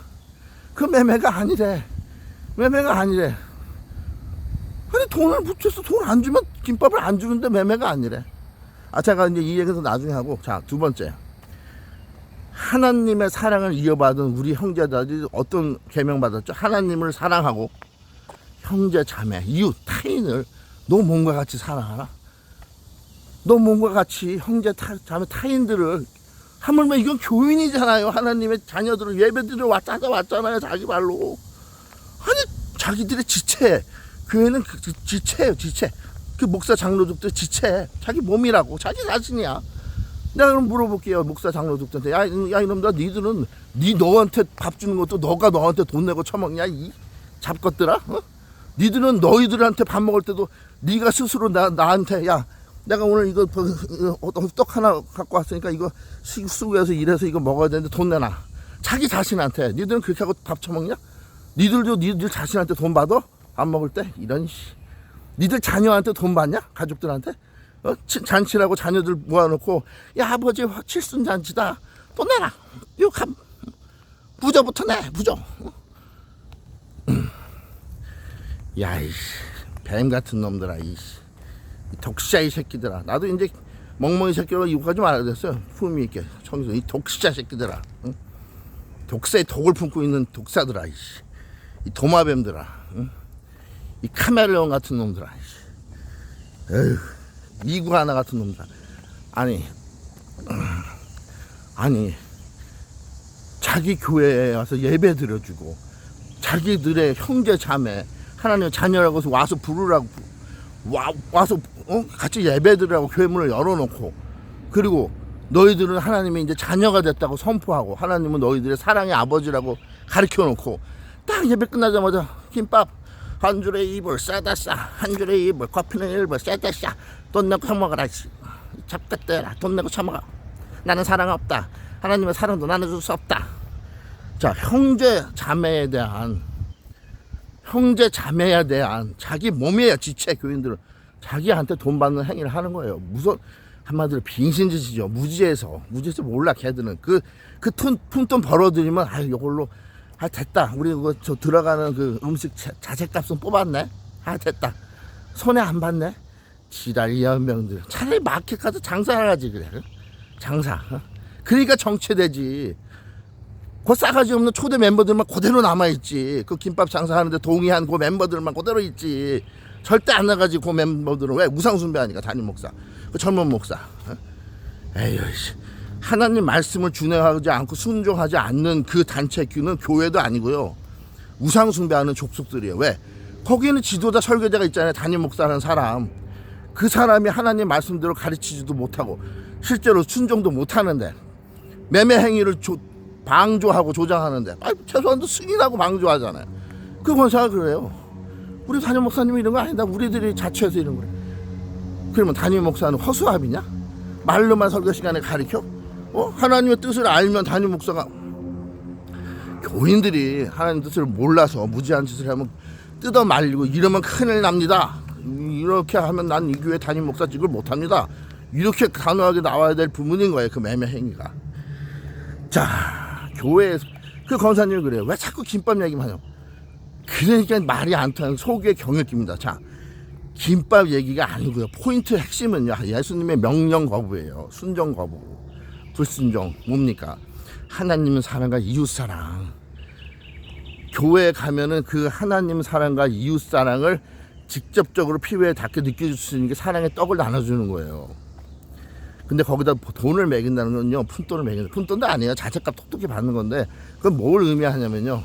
그 매매가 아니래. 아니, 돈을 붙여서 돈 안 주면, 김밥을 안 주는데 매매가 아니래. 제가 이제 이 얘기도 나중에 하고. 자, 두 번째. 하나님의 사랑을 이어받은 우리 형제들이 어떤 계명 받았죠? 하나님을 사랑하고 형제, 자매, 이웃, 타인을 너 몸과 같이 사랑하라. 너 몸과 같이 형제, 자매, 타인들을, 하물며 이건 교인이잖아요. 하나님의 자녀들을 예배드리러 찾아왔잖아요. 자기 발로. 아니, 자기들의 지체. 교회는 지체예요. 지체. 그 목사 장로족들 지체. 자기 몸이라고. 자기 자신이야. 내가 그럼 물어볼게요. 목사 장로족들한테. 야, 이놈들아, 니들은 너한테 밥 주는 것도 너가 너한테 돈 내고 처먹냐? 잡것들아? 니들은 너희들한테 밥 먹을 때도 네가 스스로 나한테 야 내가 오늘 이거 떡 하나 갖고 왔으니까 이거 수고해서 일해서 이거 먹어야 되는데 돈 내놔. 자기 자신한테. 니들은 그렇게 하고 밥 처먹냐? 니들도 니들 자신한테 돈 받아? 밥 먹을 때? 이런 니들 자녀한테 돈 받냐? 가족들한테? 잔치라고 자녀들 모아놓고 야 아버지 칠순잔치다 돈 내놔. 이거 부저부터 내 부저. 야 이씨 뱀 같은 놈들아 이씨 독시자 이 새끼들아. 나도 이제 멍멍이 새끼로 욕하지 말아야 됐어요. 품위 있게 청소 이 독시자 새끼들아. 응? 독사의 독을 품고 있는 독사들아 이씨. 이 도마뱀들아. 응? 이 카멜레온 같은 놈들아 이씨. 에휴 이구 하나 같은 놈들아. 아니 자기 교회에 와서 예배 드려주고 자기들의 형제 자매 하나님 자녀라고 해서 와서 부르라고 와서 같이 예배 드리라고 교회 문을 열어놓고 그리고 너희들은 하나님의 이제 자녀가 됐다고 선포하고 하나님은 너희들의 사랑의 아버지라고 가르쳐놓고 딱 예배 끝나자마자 김밥 한 줄에 2불 싸다 한 줄에 2불 커피는 1불 싸다 돈 내고 처먹어라 잡겠대라 돈 내고 처먹어 나는 사랑 없다 하나님의 사랑도 나눠줄 수 없다. 자 형제 자매에 대한 자기 몸이에요. 지체 교인들은 자기한테 돈 받는 행위를 하는 거예요. 무슨 한마디로 빙신짓이죠. 무지에서 몰라 걔들은 그 푼돈 벌어들이면 아 이걸로 아 됐다 우리 그거 저 들어가는 그 음식 자재값은 뽑았네 아 됐다 손해 안 봤네 지랄 연명들 차라리 마켓 가서 장사를 하지 그래 장사 그러니까 정체되지. 그 싸가지 없는 초대 멤버들만 그대로 남아있지. 그 김밥 장사하는데 동의한 그 멤버들만 그대로 있지. 절대 안 나가지 그 멤버들은. 왜? 우상숭배하니까 담임 목사 그 젊은 목사. 에휴 하나님 말씀을 준행하지 않고 순종하지 않는 그 단체교는 교회도 아니고요 우상숭배하는 족속들이에요. 왜? 거기는 지도자 설교자가 있잖아요. 담임 목사라는 사람. 그 사람이 하나님 말씀대로 가르치지도 못하고 실제로 순종도 못하는데 매매 행위를 방조하고 조장하는데 최소한도 승인하고 방조하잖아요. 그 권사가 그래요. 우리 담임 목사님이 이런 거 아니다. 우리들이 자초해서 이런 거래. 그러면 담임 목사는 허수아비냐? 말로만 설교 시간에 가르쳐? 하나님의 뜻을 알면 담임 목사가 교인들이 하나님 뜻을 몰라서 무지한 짓을 하면 뜯어 말리고 이러면 큰일 납니다. 이렇게 하면 난 이 교회 담임 목사직을 못합니다. 이렇게 단호하게 나와야 될 부분인 거예요. 그 매매 행위가. 자 교회에서 그 권사님이 그래요. 왜 자꾸 김밥 얘기만 해요? 그러니까 말이 안 통하는 속의 경역입니다. 자 김밥 얘기가 아니고요. 포인트 핵심은요. 예수님의 명령 거부예요. 순종 거부. 불순종 뭡니까? 하나님은 사랑과 이웃 사랑. 교회에 가면은 그 하나님 사랑과 이웃 사랑을 직접적으로 피부에 닿게 느껴줄 수 있는 게 사랑의 떡을 나눠주는 거예요. 근데 거기다 돈을 매긴다는 건요, 푼돈을 매긴다. 푼돈도 아니에요. 자체값 톡톡히 받는 건데, 그건 뭘 의미하냐면요,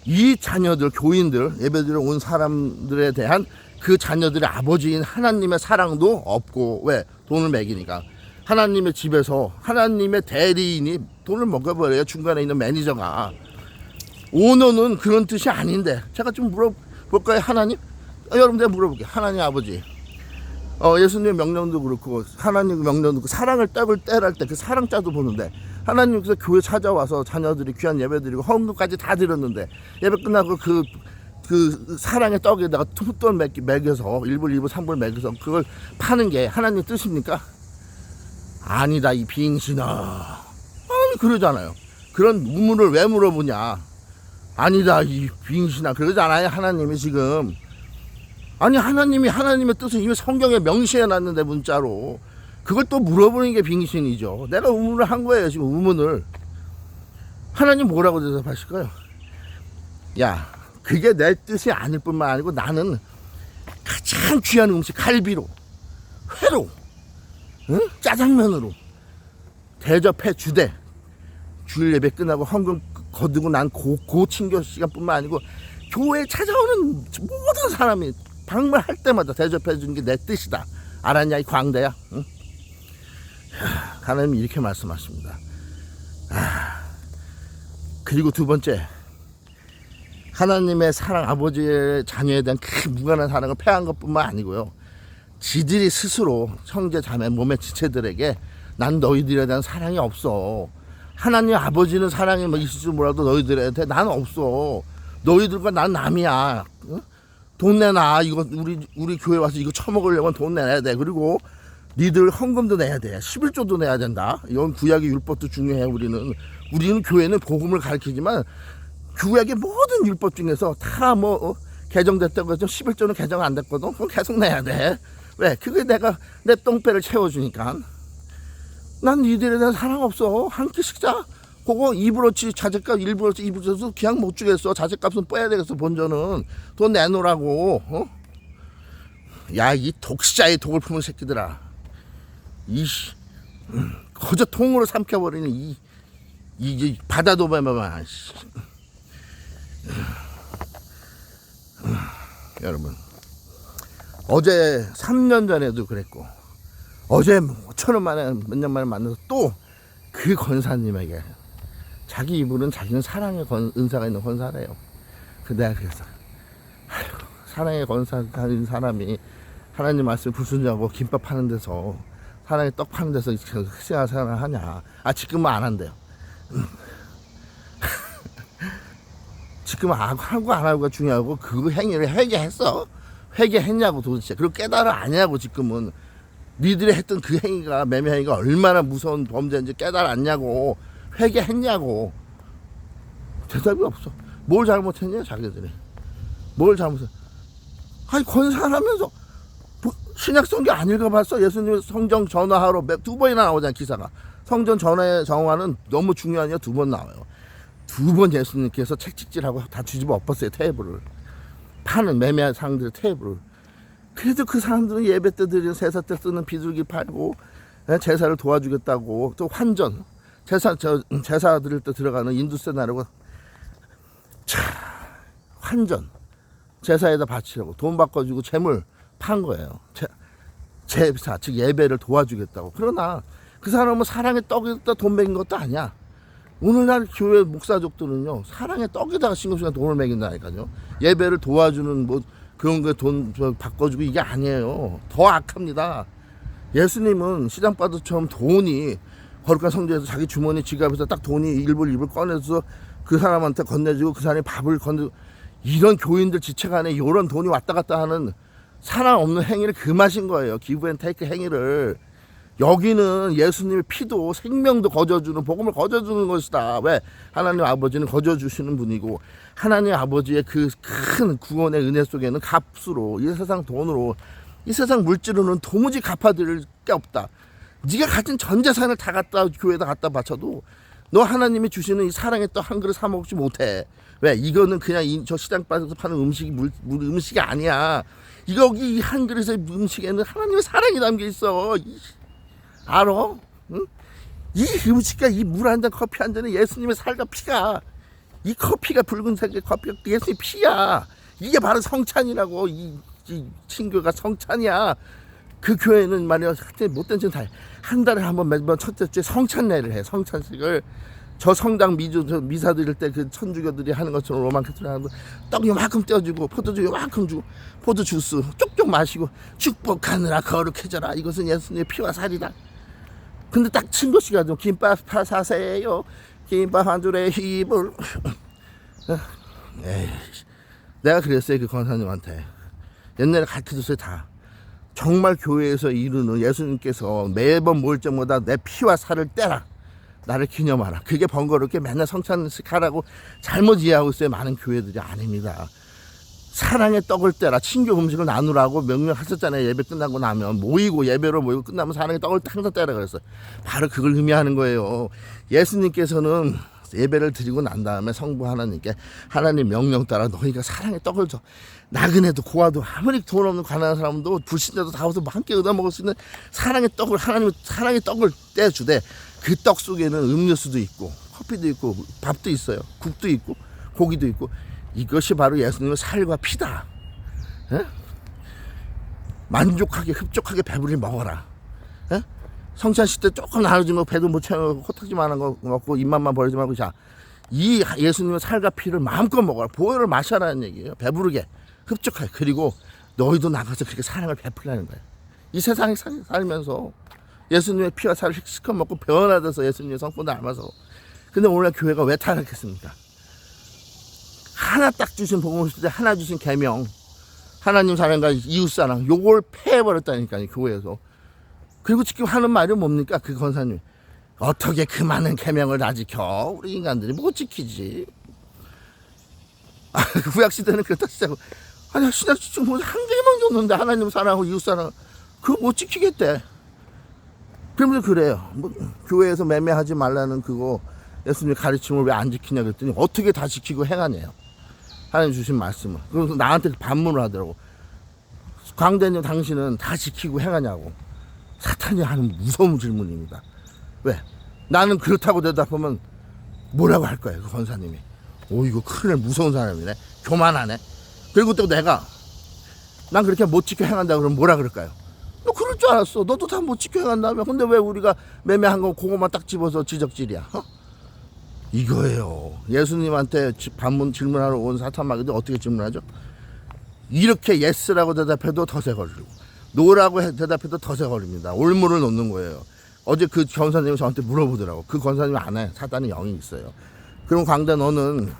이 자녀들, 교인들, 예배드리러 온 사람들에 대한 그 자녀들의 아버지인 하나님의 사랑도 없고, 왜? 돈을 매기니까. 하나님의 집에서 하나님의 대리인이 돈을 먹어버려요. 중간에 있는 매니저가. 오너는 그런 뜻이 아닌데, 제가 좀 물어볼까요, 하나님? 여러분들 물어볼게요. 하나님 아버지. 예수님의 명령도 그렇고 하나님 명령도 그렇고 사랑을 떡을 떼랄 때 그 사랑자도 보는데 하나님께서 교회 찾아와서 자녀들이 귀한 예배 드리고 헌금까지 다 드렸는데 예배 끝나고 그 사랑의 떡에다가 푼돈 매겨서 1불 2불 3불 매겨서 그걸 파는 게 하나님 뜻입니까? 아니다 이 빙신아. 아니 그러잖아요. 그런 우문을 왜 물어보냐. 아니다 이 빙신아 그러잖아요. 하나님이 지금 아니 하나님이 하나님의 뜻을 이미 성경에 명시해놨는데 문자로 그걸 또 물어보는 게 빙신이죠. 내가 의문을 한 거예요. 지금 의문을. 하나님 뭐라고 대답하실까요? 야 그게 내 뜻이 아닐 뿐만 아니고 나는 가장 귀한 음식 갈비로 회로 응? 짜장면으로 대접해 주되 주일 예배 끝나고 헌금 거두고 난 고친교 시간뿐만 아니고 교회에 찾아오는 모든 사람이 방문할 때마다 대접해 주는 게 내 뜻이다. 알았냐 이 광대야? 응? 하나님이 이렇게 말씀하십니다. 그리고 두 번째 하나님의 사랑, 아버지의 자녀에 대한 그 무관한 사랑을 패한 것뿐만 아니고요, 지들이 스스로 형제 자매 몸의 지체들에게 난 너희들에 대한 사랑이 없어. 하나님 아버지는 사랑이 뭐 있을지 몰라도 너희들한테 난 없어. 너희들과 난 남이야. 응? 돈 내놔. 이거 우리 교회 와서 이거 처먹으려면 돈 내야 돼. 그리고 니들 헌금도 내야 돼. 11조도 내야 된다. 이건 구약의 율법도 중요해. 우리는 교회는 복음을 가르치지만 구약의 모든 율법 중에서 다 뭐 개정됐다고 해서 11조는 개정 안 됐거든. 그럼 계속 내야 돼. 왜? 그게 내가 내 똥배를 채워주니까. 난 니들에 대한 사랑 없어. 한 끼씩 자. 그거 2브로치 자재값 1브로치 2브로치 그냥 못 주겠어. 자재값은 빼야 되겠어. 본전은 돈 내놓으라고. 야, 이 독시자의 독을 품은 새끼들아. 거저 통으로 삼켜버리는 이 바다도배만. 여러분, 어제 3년 전에도 그랬고, 어제 5천원 만에 몇 년 만에 만나서 또 그 권사님에게, 자기 입으로는 자기는 사랑의 은사가 있는 권사래요. 내가 그래서 사랑의 권사인 사람이 하나님 말씀 불순종하고 김밥 파는 데서, 사랑의 떡 파는 데서 생활 하냐. 지금은 안 한대요. 지금 하고 안 하고가 중요하고, 그 행위를 회개했어? 회개했냐고 도대체. 그리고 깨달아 아니냐고. 지금은 니들이 했던 그 행위가, 매매 행위가 얼마나 무서운 범죄인지 깨달았냐고. 회개했냐고. 대답이 없어. 뭘 잘못했냐 자기들이. 뭘 잘못했어. 권사하면서 신약성경 안 읽어봤어? 예수님 성경 전화하러 2번이나 나오잖아. 기사가. 성전 전화는 너무 중요하냐. 2번 나와요. 2번 예수님께서 책찍질하고 다 뒤집어 엎었어요. 테이블을. 파는 매매한 상들의 테이블을. 그래도 그 사람들은 예배 때 드리는 제사 때 쓰는 비둘기 팔고 제사를 도와주겠다고, 또 환전 제사 드릴 때 들어가는 인두세 나르고 환전 제사에다 바치려고 돈 바꿔주고 재물 판 거예요. 제사 즉 예배를 도와주겠다고. 그러나 그 사람은 사랑의 떡에다 돈 먹인 것도 아니야. 오늘날 교회 목사족들은요, 사랑의 떡에다가 신경쓰고 돈을 먹인다니까요. 예배를 도와주는 뭐 그런 거 돈 바꿔주고 이게 아니에요. 더 악합니다. 예수님은 시장바둑처럼 돈이 거룩한 성전에서 자기 주머니 지갑에서 딱 돈이 일불 꺼내서 그 사람한테 건네주고 그 사람이 밥을 건네주고, 이런 교인들 지체가 안에 이런 돈이 왔다 갔다 하는 사랑 없는 행위를 금하신 거예요. 기브 앤 테이크 행위를. 여기는 예수님의 피도 생명도 거저주는, 복음을 거저주는 것이다. 왜? 하나님 아버지는 거저주시는 분이고, 하나님 아버지의 그 큰 구원의 은혜 속에는 값으로, 이 세상 돈으로, 이 세상 물질로는 도무지 갚아드릴 게 없다. 네가 가진 전 재산을 다 갖다 교회에다 갖다 바쳐도 너 하나님이 주시는 이 사랑의 떡 한 그릇 사 먹지 못해. 왜? 이거는 그냥 저 시장바닥에서 파는 음식이 아니야. 이 한 그릇의 음식에는 하나님의 사랑이 담겨 있어. 알아? 응? 이 음식과 이 물 한 잔, 커피 한 잔은 예수님의 살과 피가, 이 커피가 붉은색의 커피가 예수님의 피야. 이게 바로 성찬이라고. 이 친교가 성찬이야. 그 교회는 말이야, 못된 짓 다 해. 한 달에 한 번, 매번 첫째 주에 성찬례를 해. 성찬식을. 저 성당 미사 드릴 때 그 천주교들이 하는 것처럼 로만 캐톨릭 하는 거, 떡 요만큼 떼어주고 포도주 요만큼 주고 포도 주스 쪽쪽 마시고 축복하느라 거룩해져라. 이것은 예수님의 피와 살이다. 근데 딱 친구씨가 좀 김밥 사세요. 김밥 한 줄에 힙을. 내가 그랬어요. 그 권사님한테. 옛날에 가르쳐줬어요. 다. 정말 교회에서 이루는 예수님께서 매번 모일 때마다 내 피와 살을 떼라. 나를 기념하라. 그게 번거롭게 맨날 성찬식 하라고 잘못 이해하고 있어요. 많은 교회들이. 아닙니다. 사랑의 떡을 떼라. 친교 음식을 나누라고 명령하셨잖아요. 예배 끝나고 나면 예배로 모이고 끝나면 사랑의 떡을 항상 떼라 그랬어요. 바로 그걸 의미하는 거예요. 예수님께서는 예배를 드리고 난 다음에 성부 하나님께, 하나님 명령 따라 너희가 사랑의 떡을 줘. 나그네도 고아도 아무리 돈 없는 가난한 사람도 불신자도 다 와서 함께 얻어 먹을 수 있는 사랑의 떡을, 하나님 사랑의 떡을 떼주되, 그 떡 속에는 음료수도 있고 커피도 있고 밥도 있어요. 국도 있고 고기도 있고. 이것이 바로 예수님의 살과 피다. 에? 만족하게 흡족하게 배불리 먹어라. 에? 성찬식 때 조금 나눠주면 배도 못 채우고 코딱지만한 거 먹고 입맛만 버리지 말고, 자, 이 예수님의 살과 피를 마음껏 먹어라. 보혈을 마셔라는 얘기예요. 배부르게 흡족하게. 그리고 너희도 나가서 그렇게 사랑을 베풀라는 거예요. 이 세상에 살면서 예수님의 피와 살을 시커 먹고 변화돼서 예수님의 성품을 닮아서. 근데 오늘 교회가 왜 타락했습니까? 하나 딱 주신 복음을 줄 때 하나 주신 계명, 하나님 사랑과 이웃 사랑, 요걸 폐해버렸다니까요, 교회에서. 그리고 지금 하는 말이 뭡니까? 그 권사님, 어떻게 그 많은 계명을 다 지켜? 우리 인간들이 못 지키지. 구약 시대는 그렇다 시작하고, 아니 신약 지금 뭐 한 개만 줬는데 하나님 사랑하고 이웃 사랑 그거 못 지키겠대. 그러면서 그래요. 뭐 교회에서 매매하지 말라는 그거 예수님 가르침을 왜 안 지키냐 그랬더니 어떻게 다 지키고 행하네요. 하나님 주신 말씀을. 그래서 나한테 반문을 하더라고. 광대님 당신은 다 지키고 행하냐고. 사탄이 하는 무서운 질문입니다. 왜? 나는 그렇다고 대답하면 뭐라고 할 거예요, 그 권사님이. 오, 이거 큰일 무서운 사람이네. 교만하네. 그리고 또 내가 난 그렇게 못 지켜 행한다 그러면 뭐라 그럴까요? 너 그럴 줄 알았어. 너도 다 못 지켜 행한다며. 근데 왜 우리가 매매한 거 그거만 딱 집어서 지적질이야? 이거예요. 예수님한테 반문 질문하러 온 사탄마귀도 어떻게 질문하죠? 이렇게 예스라고 대답해도 덫에 걸리고 노라고 대답해도 덫에 걸립니다. 올무를 놓는 거예요. 어제 그 권사님이 저한테 물어보더라고. 그 권사님이 안 해. 사탄이 영이 있어요. 그럼 광대 너는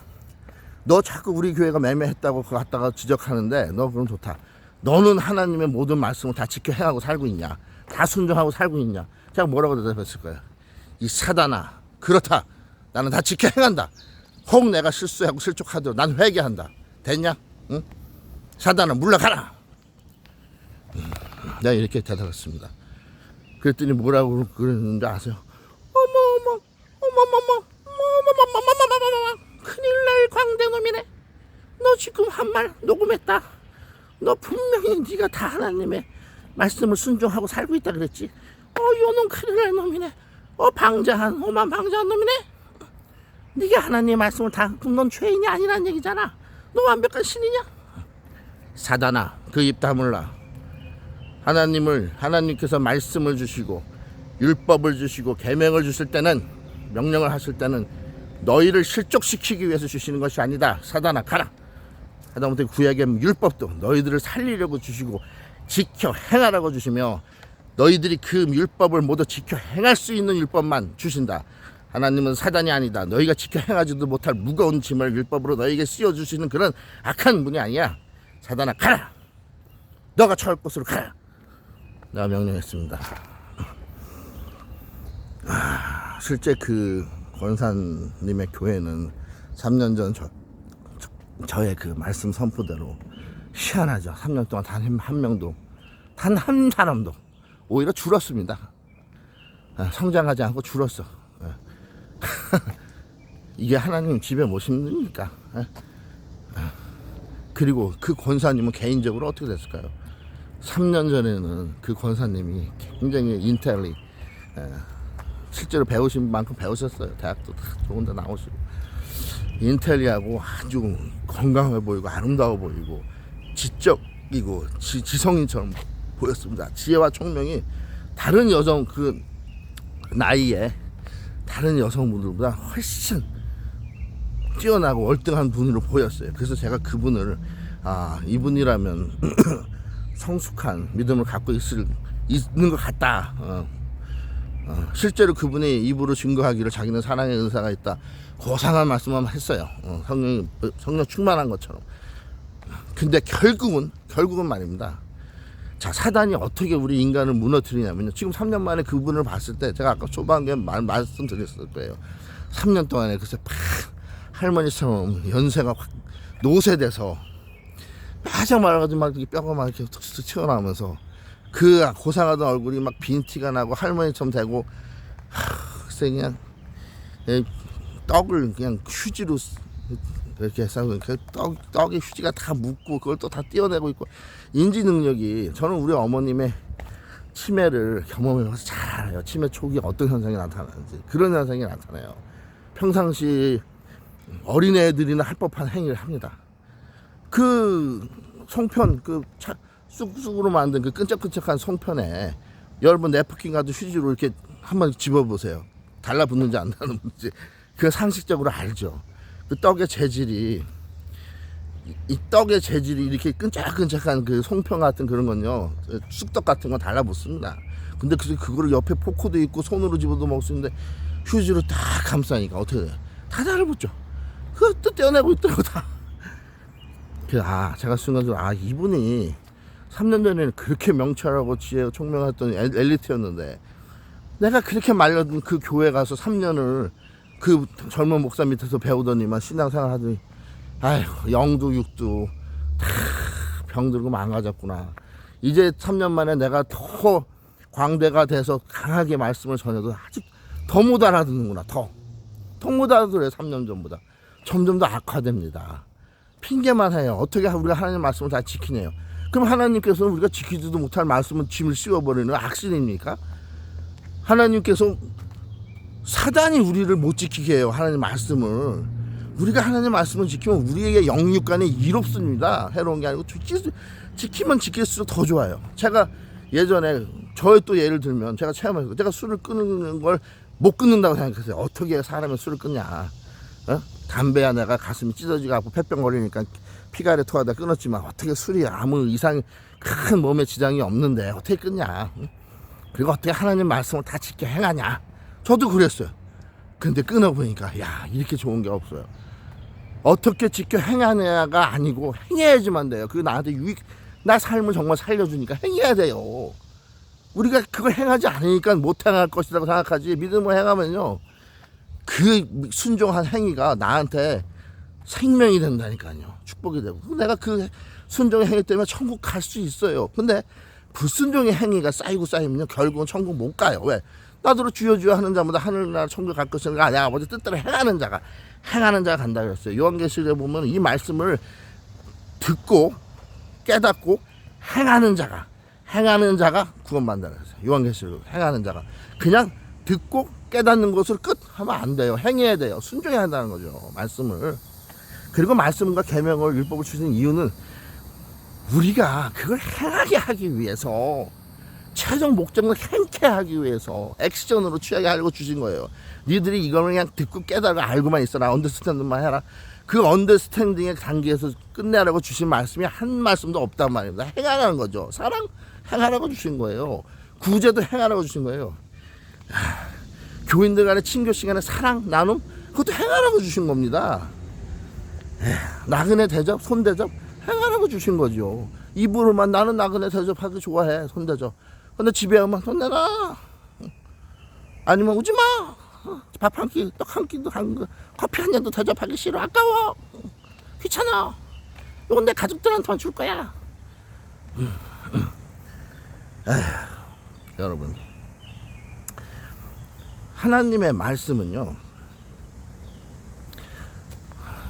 너 자꾸 우리 교회가 매매했다고 그거 갖다가 지적하는데 너 그럼 좋다. 너는 하나님의 모든 말씀을 다 지켜 행하고 살고 있냐? 다 순종하고 살고 있냐? 제가 뭐라고 대답했을 거예요? 이 사단아, 그렇다. 나는 다 지켜 행한다. 혹 내가 실수하고 실족하더라도 난 회개한다. 됐냐? 응? 사단아 물러가라. 내가 이렇게 대답했습니다. 그랬더니 뭐라고 그러는지 아세요? 어머 큰일 날 광대놈이네. 너 지금 한 말 녹음했다. 너 분명히 네가 다 하나님의 말씀을 순종하고 살고 있다 그랬지. 요놈 큰일 날 놈이네. 방자한 오만 방자한 놈이네. 네가 하나님의 말씀을 다 그럼 넌 죄인이 아니란 얘기잖아. 너 완벽한 신이냐? 사단아 그 입 다물라. 하나님께서 말씀을 주시고 율법을 주시고 계명을 주실 때는 명령을 하실 때는 너희를 실족시키기 위해서 주시는 것이 아니다. 사단아 가라. 하다못해 구약의 율법도 너희들을 살리려고 주시고 지켜 행하라고 주시며 너희들이 그 율법을 모두 지켜 행할 수 있는 율법만 주신다. 하나님은 사단이 아니다. 너희가 지켜 행하지도 못할 무거운 짐을 율법으로 너희에게 씌워주시는 그런 악한 분이 아니야. 사단아 가라. 너가 처할 곳으로 가라. 내가 명령했습니다. 실제 그 권사님의 교회는 3년 전 저의 그 말씀 선포대로 희한하죠. 3년 동안 단 한 명도 단 한 사람도 오히려 줄었습니다. 성장하지 않고 줄었어. 이게 하나님 집에 모십니까? 그리고 그 권사님은 개인적으로 어떻게 됐을까요? 3년 전에는 그 권사님이 굉장히 인텔리 실제로 배우신 만큼 배우셨어요. 대학도 좋은 데 나오시고 인텔리하고 아주 건강해 보이고 아름다워 보이고 지적이고 지성인처럼 보였습니다. 지혜와 총명이 다른 여성 그 나이에 다른 여성분들보다 훨씬 뛰어나고 월등한 분으로 보였어요. 그래서 제가 그분을 이분이라면 성숙한 믿음을 갖고 있는 것 같다. 실제로 그분이 입으로 증거하기를 자기는 사랑의 은사가 있다. 고상한 말씀만 했어요. 성령 충만한 것처럼. 근데 결국은 말입니다. 자, 사단이 어떻게 우리 인간을 무너뜨리냐면요. 지금 3년 만에 그분을 봤을 때 제가 아까 초반에 말씀드렸을 거예요. 3년 동안에 글쎄 할머니처럼 연세가 확 노쇠돼서 바짝 말아가지고 막 뼈가 막 이렇게 툭툭 튀어나오면서 그 고상하던 얼굴이 막 빈티가 나고 할머니처럼 되고 글쎄 그냥 떡을 그냥 휴지로 이렇게 해서 그 떡의 휴지가 다 묻고 그걸 또 다 떼어내고 있고 인지 능력이 저는 우리 어머님의 치매를 경험해서 잘 알아요. 치매 초기에 어떤 현상이 나타나는지 그런 현상이 나타나요. 평상시 어린애들이나 할 법한 행위를 합니다. 그 송편 그 쑥쑥으로 만든 그 끈적끈적한 송편에 여러분 냅킨 가도 휴지로 이렇게 한번 집어보세요. 달라붙는지 안 달라붙는지 그 상식적으로 알죠. 그 떡의 재질이 이 떡의 재질이 이렇게 끈적끈적한 그 송편 같은 그런 건요, 쑥떡 같은 건 달라붙습니다. 근데 그거를 옆에 포크도 있고 손으로 집어도 먹을 수 있는데 휴지로 딱 감싸니까 어떻게 돼요? 다 달라붙죠. 그것도 떼어내고 있더라고 다. 제가 순간적으로 이분이 3년 전에는 그렇게 명철하고 지혜가 총명했던 엘리트였는데 내가 그렇게 말려둔 그 교회 가서 3년을 그 젊은 목사 밑에서 배우더니만 신앙생활 하더니 아이고 영도 육도 다 병들고 망가졌구나. 이제 3년 만에 내가 더 광대가 돼서 강하게 말씀을 전해도 아직 더 못 알아듣는구나. 더 못 알아들어요. 3년 전보다 점점 더 악화됩니다. 핑계만 해요. 어떻게 우리가 하나님 말씀을 다 지키네요. 그럼 하나님께서는 우리가 지키지도 못할 말씀은 짐을 씌워버리는 악신입니까? 하나님께서 사단이 우리를 못 지키게 해요. 하나님 말씀을. 우리가 하나님 말씀을 지키면 우리에게 영육간에 이롭습니다. 해로운 게 아니고 지키면 지킬수록 더 좋아요. 제가 예전에 저의 또 예를 들면 제가 체험해서 제가 술을 끊는 걸 못 끊는다고 생각했어요. 어떻게 사람이 술을 끊냐. 담배야 내가 가슴이 찢어지고 아프고 폐병 걸리니까 피가래 토하다 끊었지만 어떻게 술이 아무 이상 큰 몸에 지장이 없는데 어떻게 끊냐. 그리고 어떻게 하나님 말씀을 다 지켜 행하냐. 저도 그랬어요. 근데 끊어보니까 이렇게 좋은 게 없어요. 어떻게 지켜 행하냐가 아니고 행해야지만 돼요. 그게 나한테 나 삶을 정말 살려주니까 행해야 돼요. 우리가 그걸 행하지 않으니까 못 행할 것이라고 생각하지, 믿음을 행하면요 그 순종한 행위가 나한테 생명이 된다니까요. 축복이 되고 내가 그 순종의 행위 때문에 천국 갈 수 있어요. 근데 불순종의 행위가 쌓이면요 결국은 천국 못 가요. 왜? 나더러 주여 주여 하는 자마다 하늘나라 천국 갈 것인가 아니야. 아버지 뜻대로 행하는 자가 간다 그랬어요. 요한계시록에 보면 이 말씀을 듣고 깨닫고 행하는 자가 구원받는다 그랬어요. 요한계시록 행하는 자가 그냥 듣고 깨닫는 것을 끝 하면 안 돼요. 행해야 돼요. 순종해야 한다는 거죠. 말씀을. 그리고 말씀과 계명을 율법을 주신 이유는 우리가 그걸 행하게 하기 위해서, 최종 목적을 행케하기 위해서 액션으로 취하게 하려고 주신 거예요. 니들이 이걸 그냥 듣고 깨달고 알고만 있어라. 언더스탠딩만 해라. 그 언더스탠딩의 단계에서 끝내라고 주신 말씀이 한 말씀도 없단 말입니다. 행하라는 거죠. 사랑 행하라고 주신 거예요. 구제도 행하라고 주신 거예요. 교인들 간의 친교 시간에 사랑 나눔 그것도 행하라고 주신 겁니다. 나그네 대접 손대접 행하라고 주신 거죠. 입으로만 나는 나그네 대접하기 좋아해. 손대접. 근데 집에 오면 돈 내놔. 아니면 오지마. 밥 한 끼, 떡 한 끼도 커피 한 잔도 대접하기 싫어. 아까워. 귀찮아. 이건 내 가족들한테만 줄 거야. 여러분, 하나님의 말씀은요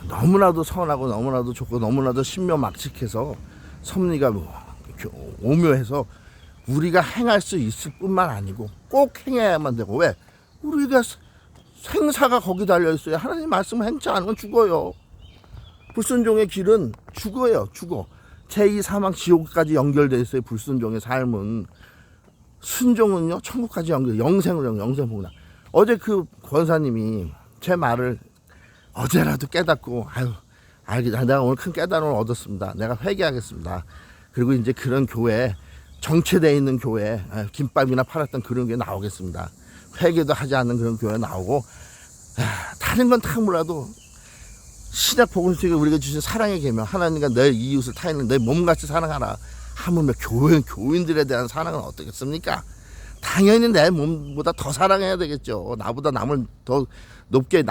너무나도 선하고 너무나도 좋고 너무나도 신묘막측해서 섭리가 오묘해서 우리가 행할 수 있을 뿐만 아니고 꼭 행해야만 되고, 왜? 우리가 생사가 거기 달려있어요. 하나님 말씀을 행치 않으면 죽어요. 불순종의 길은 죽어요. 죽어. 제2 사망 지옥까지 연결되어 있어요. 불순종의 삶은. 순종은요 천국까지 연결, 영생으로 영생복나. 어제 그 권사님이 제 말을 어제라도 깨닫고 알겠다. 내가 오늘 큰 깨달음을 얻었습니다. 내가 회개하겠습니다. 그리고 이제 그런 교회, 정체되어 있는 교회, 김밥이나 팔았던 그런 교회 나오겠습니다. 회개도 하지 않는 그런 교회 나오고, 다른 건 다 몰라도 신약 복음 속에 우리가 주신 사랑의 계명, 하나님과 내 이웃을 타인을 내 몸같이 사랑하라 하물며 교인들에 대한 사랑은 어떻겠습니까? 당연히 내 몸보다 더 사랑해야 되겠죠. 나보다 남을 더 높게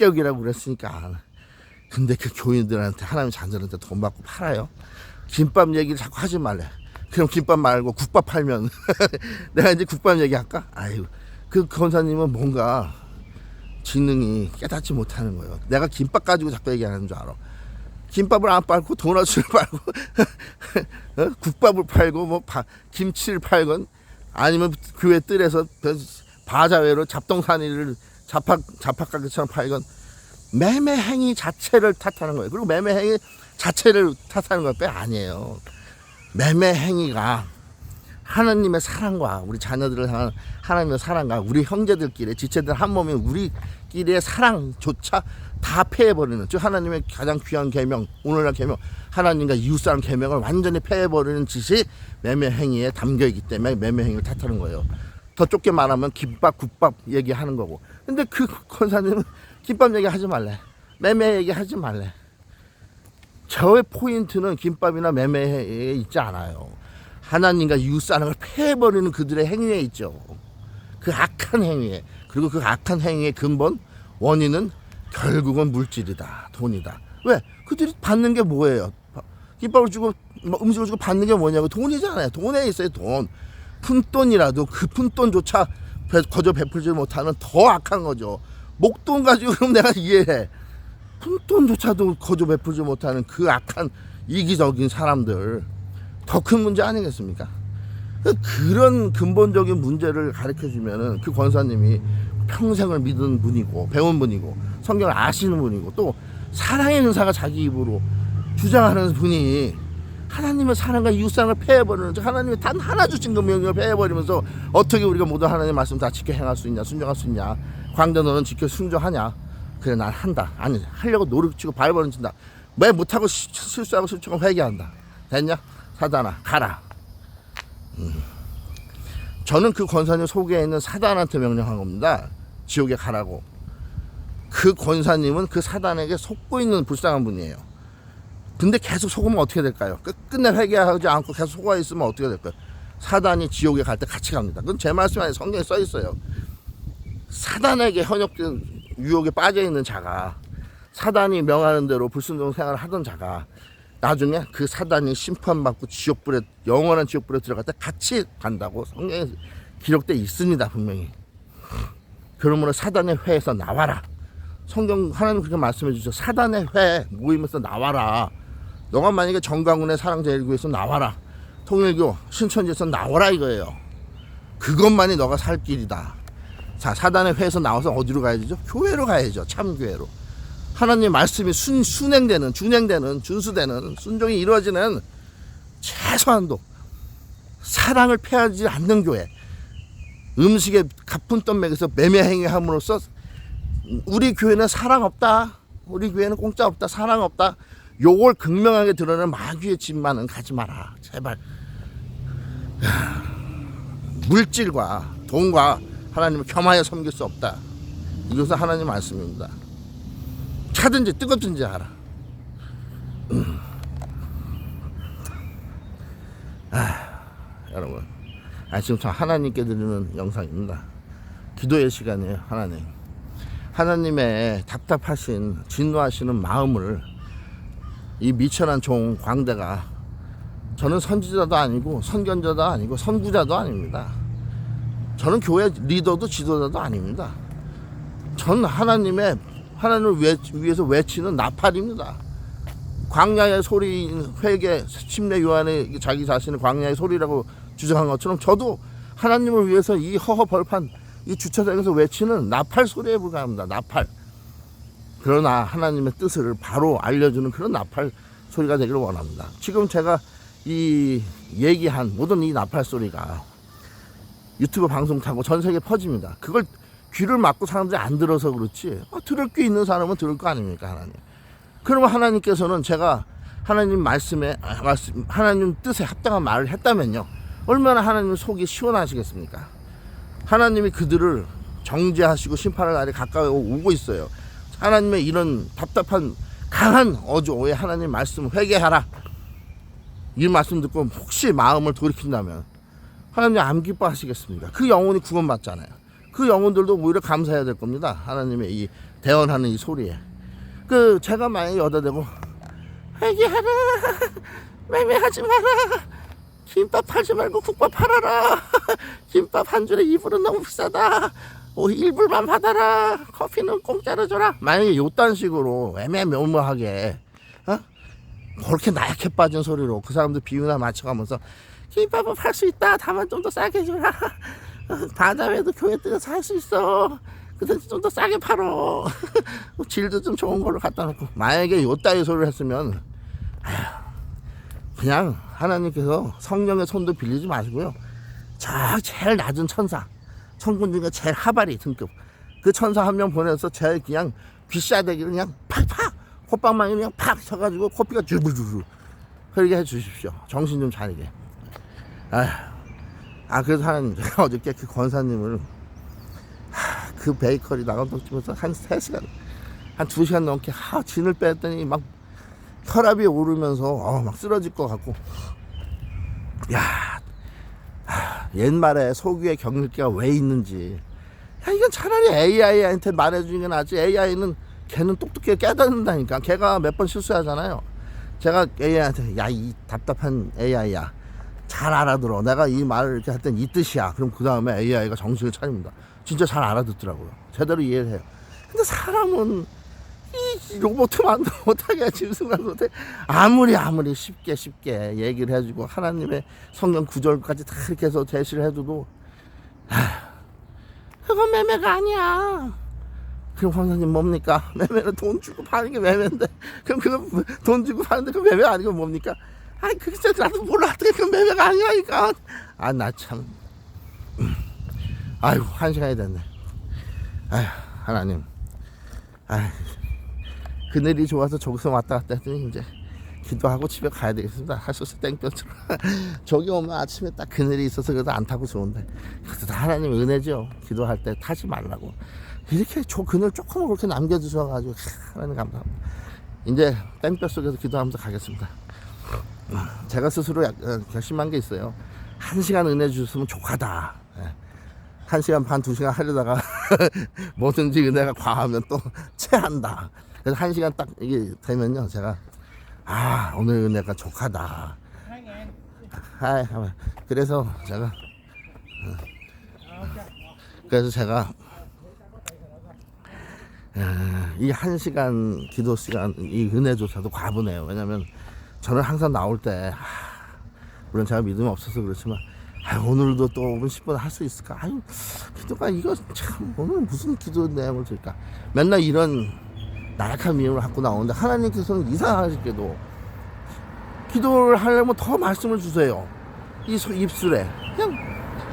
여기라고 그랬으니까. 근데 그 교인들한테, 하나님 자녀들한테 돈 받고 팔아요. 김밥 얘기를 자꾸 하지 말래. 그럼 김밥 말고 국밥 팔면 내가 이제 국밥 얘기할까? 그 권사님은 뭔가 지능이 깨닫지 못하는 거예요. 내가 김밥 가지고 자꾸 얘기하는 줄 알아. 김밥을 안 팔고 도넛을 팔고 국밥을 팔고 김치를 팔건, 아니면 교회 뜰에서 바자회로 잡동사니를 잡학가게처럼 팔건, 매매 행위 자체를 탓하는 거예요. 그리고 매매 행위 자체를 탓하는 것뿐이 아니에요. 매매 행위가 하나님의 사랑과 우리 자녀들을 향한 하나님의 사랑과 우리 형제들끼리 지체들 한 몸인 우리 가족끼리의 사랑조차 다 패해버리는, 즉 하나님의 가장 귀한 계명, 오늘날 계명, 하나님과 이웃사랑 계명을 완전히 패해버리는 짓이 매매 행위에 담겨있기 때문에 매매 행위를 탓하는 거예요. 더 좁게 말하면 김밥 국밥 얘기하는 거고. 근데 그 권사님은 김밥 얘기하지 말래, 매매 얘기하지 말래. 저의 포인트는 김밥이나 매매에 있지 않아요. 하나님과 이웃사랑을 패해버리는 그들의 행위에 있죠. 그 악한 행위에. 그리고 그 악한 행위의 근본 원인은 결국은 물질이다, 돈이다. 왜? 그들이 받는 게 뭐예요? 김밥을 주고 음식을 주고 받는 게 뭐냐고. 돈이잖아요. 돈에 있어요. 돈. 푼돈이라도 그 푼돈조차 거저 베풀지 못하는 더 악한 거죠. 목돈 가지고 그럼 내가 이해해. 푼돈조차도 거저 베풀지 못하는 그 악한 이기적인 사람들, 더 큰 문제 아니겠습니까? 그런 근본적인 문제를 가르쳐주면은 그 권사님이 평생을 믿은 분이고 배운 분이고 성경을 아시는 분이고 또 사랑의 은사가 자기 입으로 주장하는 분이 하나님의 사랑과 이웃사랑을 패해버리는, 하나님이 단 하나 주신 그 명령을 패해버리면서 어떻게 우리가 모두 하나님의 말씀 다 지켜 행할 수 있냐, 순종할 수 있냐, 광대 너는 지켜 순종하냐. 그래, 난 한다. 아니, 하려고 노력치고 발버둥친다. 왜 못하고 실수하고 실수하고 회개한다. 됐냐? 사단아, 가라. 저는 그 권사님 속에 있는 사단한테 명령한 겁니다. 지옥에 가라고. 그 권사님은 그 사단에게 속고 있는 불쌍한 분이에요. 근데 계속 속으면 어떻게 될까요? 끝내 회개하지 않고 계속 속아 있으면 어떻게 될까요? 사단이 지옥에 갈 때 같이 갑니다. 그건 제 말씀 안에 성경에 써 있어요. 사단에게 현혹된 유혹에 빠져 있는 자가, 사단이 명하는 대로 불순종 생활을 하던 자가 나중에 그 사단이 심판받고 지옥불에, 영원한 지옥불에 들어갈 때 같이 간다고 성경에 기록되어 있습니다. 분명히. 그러므로 사단의 회에서 나와라. 성경 하나님 그렇게 말씀해 주죠. 사단의 회 모임에서 나와라. 너가 만약에 정강훈의 사랑제일교회에서 나와라, 통일교 신천지에서 나와라 이거예요. 그것만이 너가 살 길이다. 자, 사단의 회에서 나와서 어디로 가야 되죠? 교회로 가야죠. 참교회로. 하나님 말씀이 준행되는, 준수되는, 순종이 이루어지는 최소한도 사랑을 패하지 않는 교회, 음식에 갚은돈 먹여서 매매 행위함으로써 우리 교회는 사랑 없다, 우리 교회는 공짜 없다, 사랑 없다, 요걸 극명하게 드러내는 마귀의 집만은 가지 마라. 제발. 물질과 돈과 하나님을 겸하여 섬길 수 없다. 이것은 하나님 말씀입니다. 차든지 뜨겁든지 하라. 여러분, 지금 저 하나님께 드리는 영상입니다. 기도의 시간이에요. 하나님의 답답하신, 진노하시는 마음을 이 미천한 종 광대가, 저는 선지자도 아니고 선견자도 아니고 선구자도 아닙니다. 저는 교회 리더도 지도자도 아닙니다. 전 하나님을 위해서 외치는 나팔입니다. 광야의 소리, 회개, 침례 요한의 자기 자신을 광야의 소리라고 주장한 것처럼 저도 하나님을 위해서 이 허허벌판 이 주차장에서 외치는 나팔 소리에 불과합니다. 나팔. 그러나 하나님의 뜻을 바로 알려주는 그런 나팔 소리가 되기를 원합니다. 지금 제가 이 얘기한 모든 이 나팔 소리가 유튜브 방송 타고 전 세계에 퍼집니다. 그걸 귀를 막고 사람들이 안 들어서 그렇지, 들을 귀 있는 사람은 들을 거 아닙니까, 하나님. 그러면 하나님께서는 제가 하나님 말씀에, 하나님 뜻에 합당한 말을 했다면요, 얼마나 하나님 속이 시원하시겠습니까? 하나님이 그들을 정죄하시고 심판할 날이 가까이 오고 있어요. 하나님의 이런 답답한 강한 어조에 하나님 말씀 회개하라, 이 말씀 듣고 혹시 마음을 돌이킨다면 하나님 안 기뻐하시겠습니까? 그 영혼이 구원받잖아요. 그 영혼들도 오히려 감사해야 될 겁니다. 하나님의 이 대언하는 이 소리에. 제가 만약에 여다 대고 회개하라, 매매하지 마라, 김밥 팔지 말고 국밥 팔아라, 김밥 한 줄에 2불은 너무 비싸다, 1불만 받아라, 커피는 공짜로 줘라, 만약에 요딴 식으로 애매모호하게 그렇게 나약해 빠진 소리로 그 사람들 비유나 맞춰가면서 김밥은 팔 수 있다, 다만 좀 더 싸게 주라, 바다에도 교회 들어서 할 수 있어, 그래서 좀 더 싸게 팔어, 질도 좀 좋은 걸로 갖다 놓고, 만약에 요따위 소리를 했으면 그냥 하나님께서 성령의 손도 빌리지 마시고요, 저 제일 낮은 천사, 천군 중에 제일 하바리 등급 그 천사 한 명 보내서 제 그냥 귀싸대기를 그냥 팍팍 콧방망이 그냥 팍 쳐가지고 코피가 줄줄줄 흐르게 해주십시오. 정신 좀 차리게. 그래서 하나님, 제가 어저께 그 권사님을 그 베이커리 나가면서 한 3시간 한 2시간 넘게 진을 뺐더니 막 혈압이 오르면서 막 쓰러질 것 같고, 옛말에 소규의 경력기가 왜 있는지, 이건 차라리 AI한테 말해주는 게 낫지. AI는 걔는 똑똑하게 깨닫는다니까. 걔가 몇 번 실수하잖아요. 제가 AI한테 이 답답한 AI야, 잘 알아들어, 내가 이 말을 이렇게 할 땐 이 뜻이야. 그럼 그 다음에 AI가 정신을 차립니다. 진짜 잘 알아듣더라고요. 제대로 이해를 해요. 근데 사람은 이 로봇 만도 못하게, 짐승만 못해. 아무리 쉽게 얘기를 해주고 하나님의 성경 구절까지 다 이렇게 해서 제시를 해줘도 그건 매매가 아니야. 그럼 황사님 뭡니까? 매매는 돈 주고 파는 게 매매인데, 그럼 그건 돈 주고 파는데 그 매매 아니고 뭡니까? 그게 나도 몰라. 그 매매가 아니라니까. 나 참. 아이고, 1시간이 됐네. 하나님. 그늘이 좋아서 저기서 왔다 갔다 했더니 이제 기도하고 집에 가야 되겠습니다. 하셔서 땡볕으로. 저기 오면 아침에 딱 그늘이 있어서 그래도 안 타고 좋은데, 그래도 하나님 은혜죠. 기도할 때 타지 말라고 이렇게 그늘 조금 그렇게 남겨주셔가지고 하나님 감사합니다. 이제 땡볕 속에서 기도하면서 가겠습니다. 제가 스스로 결심한 게 있어요. 1시간 은혜 주셨으면 족하다. 1시간 반 2시간 하려다가 뭐든지 은혜가 과하면 또 체한다. 그래서 1시간 딱 이게 되면요, 제가 오늘 은혜가 족하다. 그래서 제가 이 1시간 기도 시간, 이 은혜조차도 과분해요. 왜냐면 저는 항상 나올 때, 물론 제가 믿음이 없어서 그렇지만, 오늘도 또 5분 10분 할 수 있을까? 기도가 이거 참, 오늘 무슨 기도 내용을 들까? 맨날 이런 나약한 믿음을 갖고 나오는데, 하나님께서는 이상하게도 기도를 하려면 더 말씀을 주세요. 이 입술에 그냥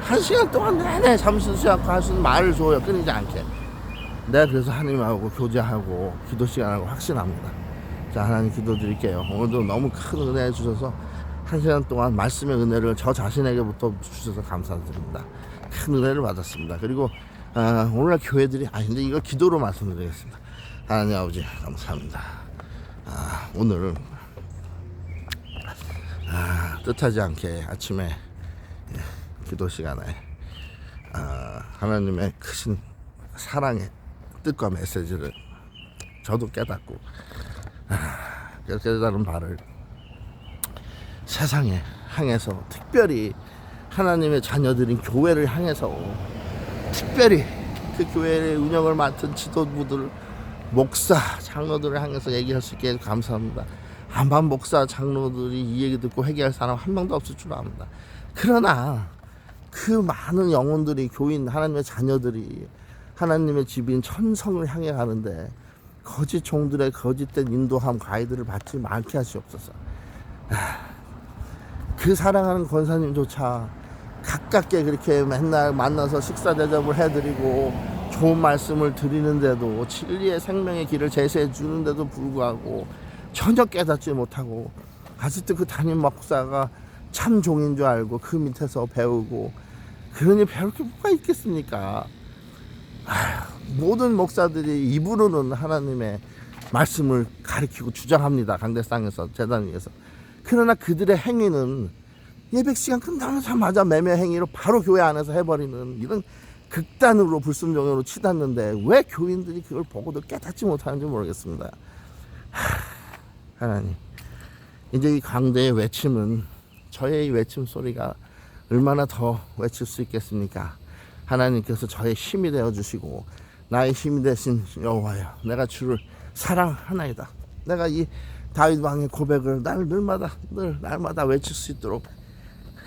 1시간 동안 내내 잠시 쉬지 않고 할 수 있는 말을 줘요. 끊이지 않게. 내가 그래서 하나님하고 교제하고 기도 시간하고 확신합니다. 자, 하나님 기도드릴게요. 오늘도 너무 큰 은혜 주셔서 1시간 동안 말씀의 은혜를 저 자신에게부터 주셔서 감사드립니다. 큰 은혜를 받았습니다. 그리고 오늘날 교회들이 근데 이거 기도로 말씀드리겠습니다. 하나님 아버지 감사합니다. 오늘 뜻하지 않게 아침에 기도 시간에 하나님의 크신 사랑의 뜻과 메시지를 저도 깨닫고, 깨달은 바를 세상에 향해서, 특별히 하나님의 자녀들인 교회를 향해서, 특별히 그 교회의 운영을 맡은 지도부들, 목사, 장로들을 향해서 얘기할 수 있게 해서 감사합니다. 한반 목사, 장로들이 이 얘기 듣고 회개할 사람 한 명도 없을 줄 압니다. 그러나 그 많은 영혼들이, 교인, 하나님의 자녀들이 하나님의 집인 천성을 향해 가는데 거짓 종들의 거짓된 인도함, 가이드를 받지 말게 하시옵소서. 그 사랑하는 권사님조차 가깝게 그렇게 맨날 만나서 식사 대접을 해드리고 좋은 말씀을 드리는데도, 진리의 생명의 길을 제시해 주는데도 불구하고 전혀 깨닫지 못하고, 아직도 그 담임 목사가 참 종인 줄 알고 그 밑에서 배우고, 그러니 배울 게 뭐가 있겠습니까? 모든 목사들이 입으로는 하나님의 말씀을 가리키고 주장합니다. 강대상에서, 재단 위에서. 그러나 그들의 행위는 예배시간 끝나자마자 매매 행위로 바로 교회 안에서 해버리는 이런 극단으로 불순종으로 치닫는데, 왜 교인들이 그걸 보고도 깨닫지 못하는지 모르겠습니다. 하나님, 이제 이 강대의 외침은, 저의 이 외침 소리가 얼마나 더 외칠 수 있겠습니까? 하나님께서 저의 힘이 되어 주시고, 나의 힘이 되신 여호와여, 내가 주를 사랑하나이다. 내가 이 다윗 왕의 고백을 날마다 외칠 수 있도록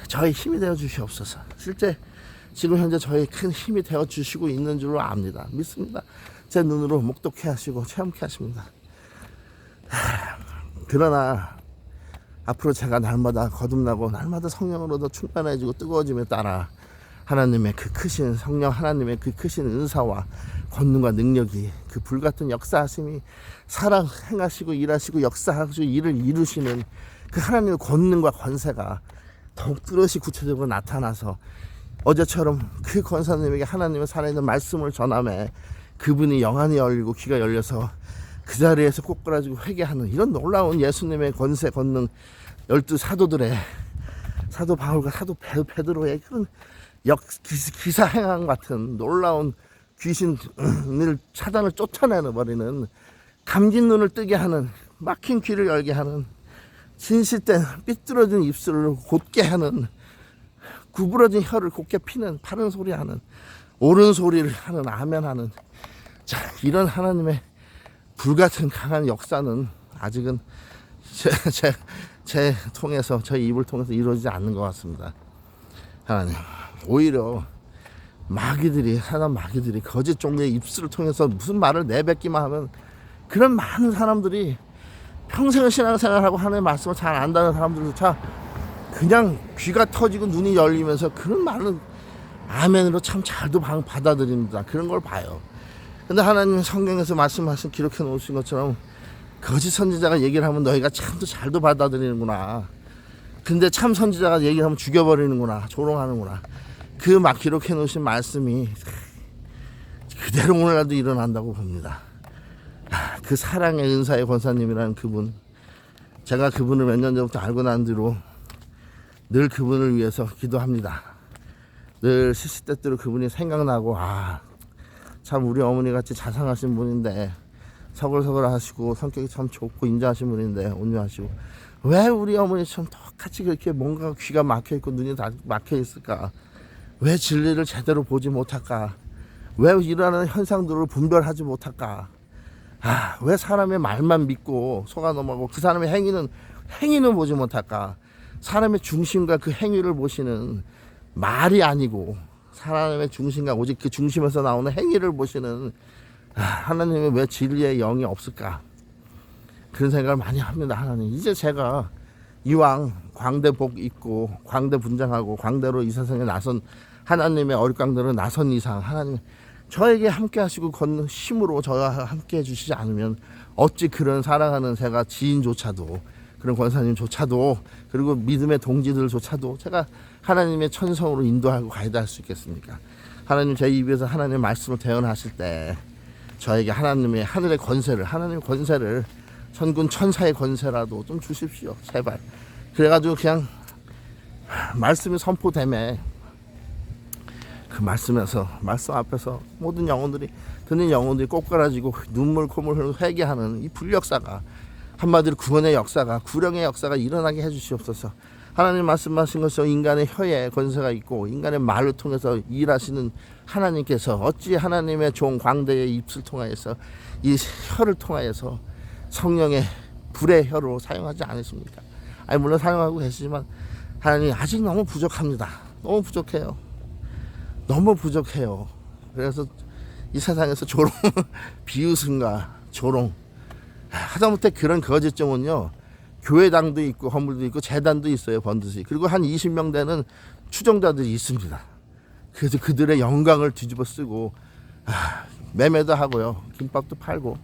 저의 힘이 되어 주시옵소서. 실제 지금 현재 저의 큰 힘이 되어 주시고 있는 줄로 압니다. 믿습니다. 제 눈으로 목독해 하시고 체험케 하십니다. 그러나 앞으로 제가 날마다 거듭나고 날마다 성령으로 더 충만해지고 뜨거워짐에 따라 하나님의 그 크신 성령, 하나님의 그 크신 은사와 권능과 능력이, 그 불같은 역사하심이 사랑 행하시고 일하시고 역사하시고 일을 이루시는 그 하나님의 권능과 권세가 더욱 뚜렷이 구체적으로 나타나서 어제처럼 그 권사님에게 하나님의 살아있는 말씀을 전함에 그분이 영안이 열리고 귀가 열려서 그 자리에서 꼬꾸라지고 회개하는 이런 놀라운 예수님의 권세 권능, 12사도들의 사도 바울과 사도 베드로의 그런 기사 행함 같은 놀라운 귀신을 차단을 쫓아내버리는, 감긴 눈을 뜨게 하는, 막힌 귀를 열게 하는, 진실된 삐뚤어진 입술을 곧게 하는, 구부러진 혀를 곧게 피는, 바른 소리 하는, 옳은 소리를 하는, 아멘 하는, 자, 이런 하나님의 불같은 강한 역사는 아직은 제 통해서, 저희 입을 통해서 이루어지지 않는 것 같습니다. 하나님, 오히려 마귀들이, 사단 마귀들이 거짓 종류의 입술을 통해서 무슨 말을 내뱉기만 하면 그런 많은 사람들이 평생을 신앙생활하고 하나님의 말씀을 잘 안다는 사람들조차 그냥 귀가 터지고 눈이 열리면서 그런 말은 아멘으로 참 잘도 받아들입니다. 그런 걸 봐요. 근데 하나님 성경에서 말씀하신, 기록해 놓으신 것처럼 거짓 선지자가 얘기를 하면 너희가 참도 잘도 받아들이는구나. 근데 참 선지자가 얘기를 하면 죽여버리는구나, 조롱하는구나. 그 막 기록해 놓으신 말씀이 그대로 오늘날도 일어난다고 봅니다. 그 사랑의 은사의 권사님이라는 그분, 제가 그분을 몇 년 전부터 알고 난 뒤로 늘 그분을 위해서 기도합니다. 늘 시시때때로 그분이 생각나고, 참 우리 어머니 같이 자상하신 분인데, 서글서글 하시고 성격이 참 좋고 인자하신 분인데, 온유하시고, 왜 우리 어머니처럼 똑같이 그렇게 뭔가 귀가 막혀있고 눈이 다 막혀있을까? 왜 진리를 제대로 보지 못할까? 왜 일어나는 현상들을 분별하지 못할까? 왜 사람의 말만 믿고 속아 넘어가고 그 사람의 행위는 보지 못할까? 사람의 중심과 그 행위를 보시는, 말이 아니고 사람의 중심과 오직 그 중심에서 나오는 행위를 보시는 하나님의 왜 진리의 영이 없을까? 그런 생각을 많이 합니다. 하나님, 이제 제가 이왕 광대복 입고 광대 분장하고 광대로 이 세상에 나선 하나님의 어릿광대로 나선 이상, 하나님 저에게 함께 하시고 걷는 힘으로 저와 함께 해주시지 않으면 어찌 그런 사랑하는 제가 지인조차도, 그런 권사님조차도, 그리고 믿음의 동지들조차도 제가 하나님의 천성으로 인도하고 가이드 할 수 있겠습니까? 하나님, 제 입에서 하나님의 말씀을 대언하실 때 저에게 하나님의 하늘의 권세를, 하나님의 권세를, 천군 천사의 권세라도 좀 주십시오, 제발. 그래가지고 그냥 말씀이 선포됨에 그 말씀에서, 말씀 앞에서 모든 영혼들이, 듣는 영혼들이 꼬꾸라지고 눈물 콧물 흘리고 회개하는 이 불역사가, 한마디로 구원의 역사가, 구령의 역사가 일어나게 해주시옵소서. 하나님 말씀하신 것처럼 인간의 혀에 권세가 있고 인간의 말을 통해서 일하시는 하나님께서 어찌 하나님의 종 광대의 입술 통하여서, 이 혀를 통하여서 성령의 불의 혀로 사용하지 않으십니까? 물론 사용하고 계시지만 하나님 아직 너무 부족합니다. 너무 부족해요. 너무 부족해요. 그래서 이 세상에서 조롱, 비웃음과 조롱, 하다못해 그런 거짓종은요, 교회당도 있고 건물도 있고 재단도 있어요, 번듯이. 그리고 한 20명 되는 추종자들이 있습니다. 그래서 그들의 영광을 뒤집어 쓰고 매매도 하고요, 김밥도 팔고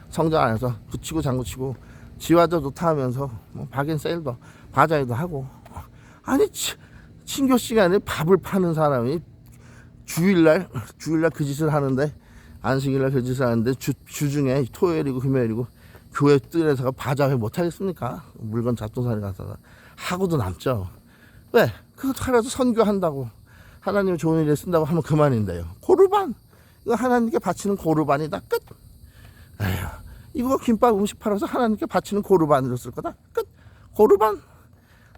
성전 안에서 붙이고 장구치고 지화도 좋다 하면서 뭐 박앤세일도 바자회도 하고, 아니 친교 시간에 밥을 파는 사람이 주일날 그 짓을 하는데, 안식일날 그 짓을 하는데 주중에 토요일이고 금요일이고 교회 뜰에서 바자회 못 하겠습니까? 물건 잡동사니 가서 하고도 남죠. 왜? 그거 하라도 선교한다고, 하나님 좋은 일에 쓴다고 하면 그만인데요. 고르반, 이거 하나님께 바치는 고르반이다, 끝. 에휴, 이거 김밥 음식 팔아서 하나님께 바치는 고르반으로 쓸 거다, 끝. 고르반.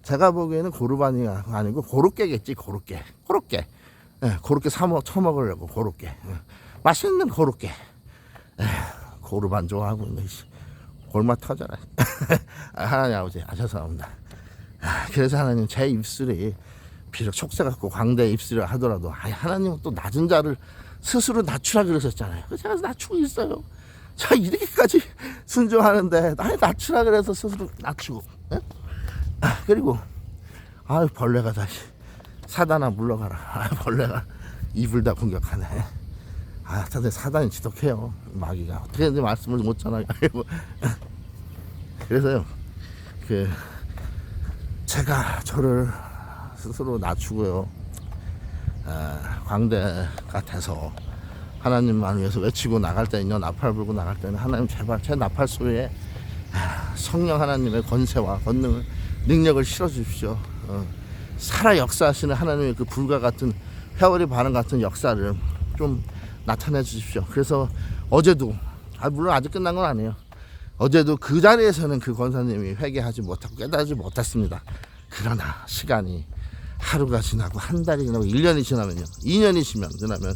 제가 보기에는 고르반이 아니고 고로케겠지. 고로케. 고로케 처먹으려고 고로케. 맛있는 고로케. 고르반 좋아하고 있네. 골마 터져라. 하나님 아버지, 죄송합니다. 그래서 하나님, 제 입술이 비록 촉새 같고 광대 입술이라 하더라도 하나님은 또 낮은 자를 스스로 낮추라 그러셨잖아요. 제가 낮추고 있어요. 자, 이렇게까지 순종하는데 낮추라 그래서 스스로 낮추고. 그리고 벌레가 다시, 사단아 물러가라. 벌레가 입을 다 공격하네. 다들 사단이 지독해요. 마귀가 어떻게든지 말씀을 못 전하게 하려고. 그래서요, 제가 저를 스스로 낮추고요, 광대가 돼서 하나님만 위해서 외치고 나갈 때는요, 나팔 불고 나갈 때는 하나님 제발 제 나팔 소리에 성령 하나님의 권세와 권능을, 능력을 실어 주십시오. 살아 역사하시는 하나님의 그 불과 같은 회오리 반응 같은 역사를 좀 나타내 주십시오. 그래서 어제도, 물론 아직 끝난 건 아니에요. 어제도 그 자리에서는 그 권사님이 회개하지 못하고 깨달지 못했습니다. 그러나 시간이 하루가 지나고 한 달이 지나고 1년이 지나면요, 2년이 지나면